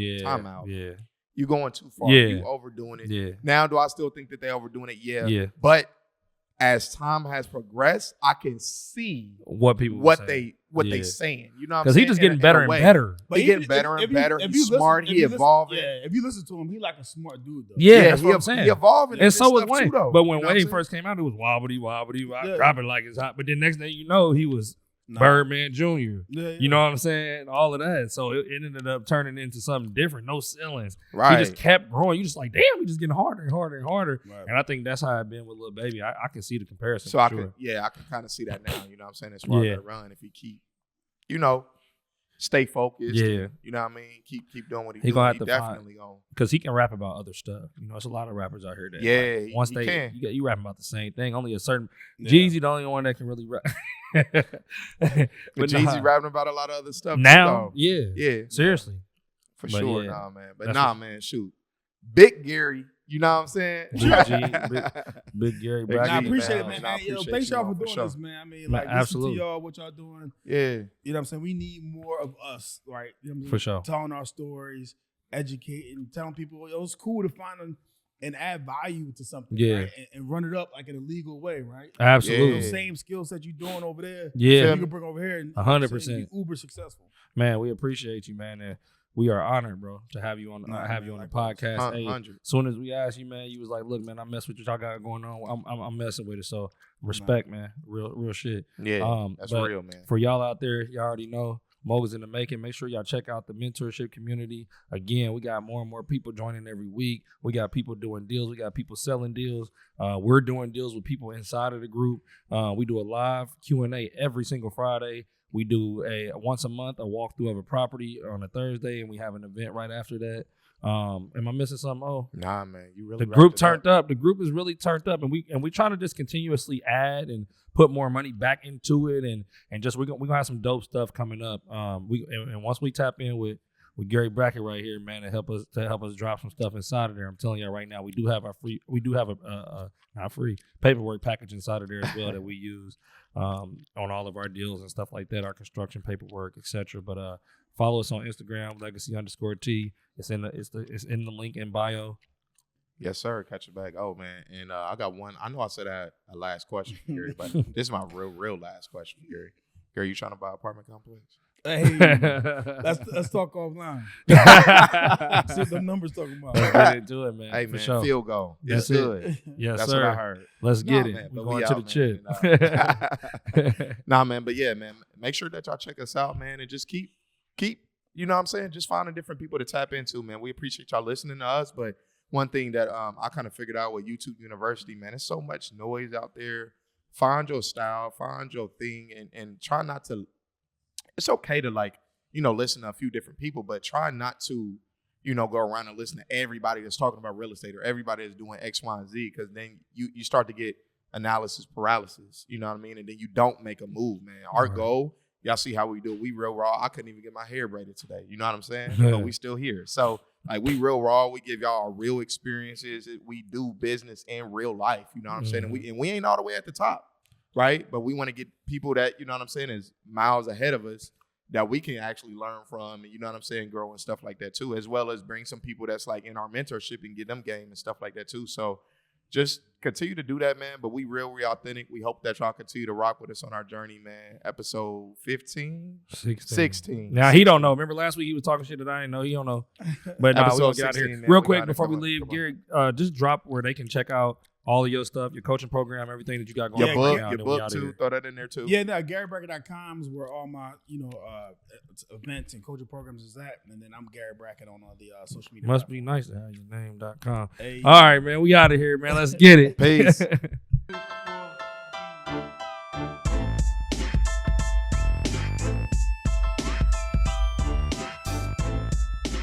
Yeah. You going too far. Yeah. You overdoing it. Yeah. Now, do I still think that they overdoing it? Yeah. But as time has progressed, I can see what they saying. You know, because he just getting better and better. But he getting better and better. He's smart. He evolving. Yeah, if you listen to him, he like a smart dude though. Yeah, that's what I'm saying. He evolving, and so was Wayne. Too, but when Wayne first came out, it was wobbly, dropping like it's hot. But then next thing you know, he was Birdman Jr. You know what I'm saying? All of that. So it ended up turning into something different. No ceilings. Right. He just kept growing. You just like, damn, he just getting harder and harder and harder. Right. And I think that's how I've been with Lil Baby. I can see the comparison. So I can kind of see that now. You know what I'm saying? As far as the run, if he keep, stay focused. Yeah. And, you know what I mean? Keep doing what he doing. Gonna have he to definitely going. Because he can rap about other stuff. You know, it's a lot of rappers out here that once he can. You rapping about the same thing. Only a certain Jeezy the only one that can really rap. but Jeezy rapping about a lot of other stuff now. Yeah. Seriously. For sure, man. But man, shoot. Big Gary, you know what I'm saying? Big Gary Brackett. I appreciate it, man. Thanks y'all for doing this, man. I mean, like, absolutely. listen to y'all, what y'all doing. Yeah. You know what I'm saying? We need more of us, right? You know what I'm saying? For sure. Telling our stories, educating, telling people, it's cool to find them and add value to something, right? And run it up like in a legal way, right? Absolutely. Those same skill set you're doing over there, you can bring over here and 100%. be uber successful. Man, we appreciate you, man. And we are honored, bro, to have you on the podcast. Hey, as soon as we asked you, man, you was like, "Look, man, I mess with what y'all got going on. I'm messing with it." So respect, man, real shit. Yeah, that's real, man. For y'all out there, y'all already know Mo's in the making. Make sure y'all check out the mentorship community. Again, we got more and more people joining every week. We got people doing deals. We got people selling deals. We're doing deals with people inside of the group. We do a live Q&A every single Friday. We do once a month a walkthrough of a property on a Thursday, and we have an event right after that. Am I missing something? Oh, nah, man, you really. The group turned up. The group is really turned up, and we trying to just continuously add and put more money back into it, and just we're gonna have some dope stuff coming up. And once we tap in with Gary Brackett right here, man, to help us drop some stuff inside of there. I'm telling you right now, we do have a not free paperwork package inside of there as well that we use on all of our deals and stuff like that, our construction paperwork, etc. But follow us on Instagram, legacy_T. It's in the link in bio. Yes, sir. Catch it back. Oh man, and I got one. I know I said I had a last question for Gary, but this is my real last question for Gary. Gary, you trying to buy an apartment complex? Hey, let's talk offline. See what the numbers talking about. Let's get into it, man. Hey, man, sure. Field goal. That's good. Yes, that's sir. what I heard. Let's get it. Man, We're going to the chip. Nah, man, but yeah, man, make sure that y'all check us out, man, and just keep, you know what I'm saying, just finding different people to tap into, man. We appreciate y'all listening to us, but one thing that I kind of figured out with YouTube University, man, there's so much noise out there. Find your style, find your thing, and try not to. It's okay to listen to a few different people, but try not to, go around and listen to everybody that's talking about real estate or everybody that's doing X, Y, and Z, because then you start to get analysis paralysis. You know what I mean? And then you don't make a move, man. Our goal, y'all see how we do it. We real raw. I couldn't even get my hair braided today. You know what I'm saying? But we still here. So we real raw. We give y'all our real experiences. We do business in real life. You know what I'm saying? And we ain't all the way at the top. Right? But we want to get people that, you know what I'm saying, is miles ahead of us that we can actually learn from and, you know what I'm saying, grow and stuff like that too, as well as bring some people that's like in our mentorship and get them game and stuff like that too. So just continue to do that, man. But we real authentic. We hope that y'all continue to rock with us on our journey, man. Episode 15? 16. Now, he don't know. Remember last week he was talking shit that I didn't know. He don't know. But now we're going to get out of here. Man, real quick before we leave, Gary, just drop where they can check out all of your stuff, your coaching program, everything that you got going on. Your book too. Throw that in there too. Yeah, no, GaryBrackett.com is where all my, events and coaching programs is at. And then I'm Gary Brackett on all the social media. Must be nice to have your name.com. Hey. All right, man. We out of here, man. Let's get it. Peace.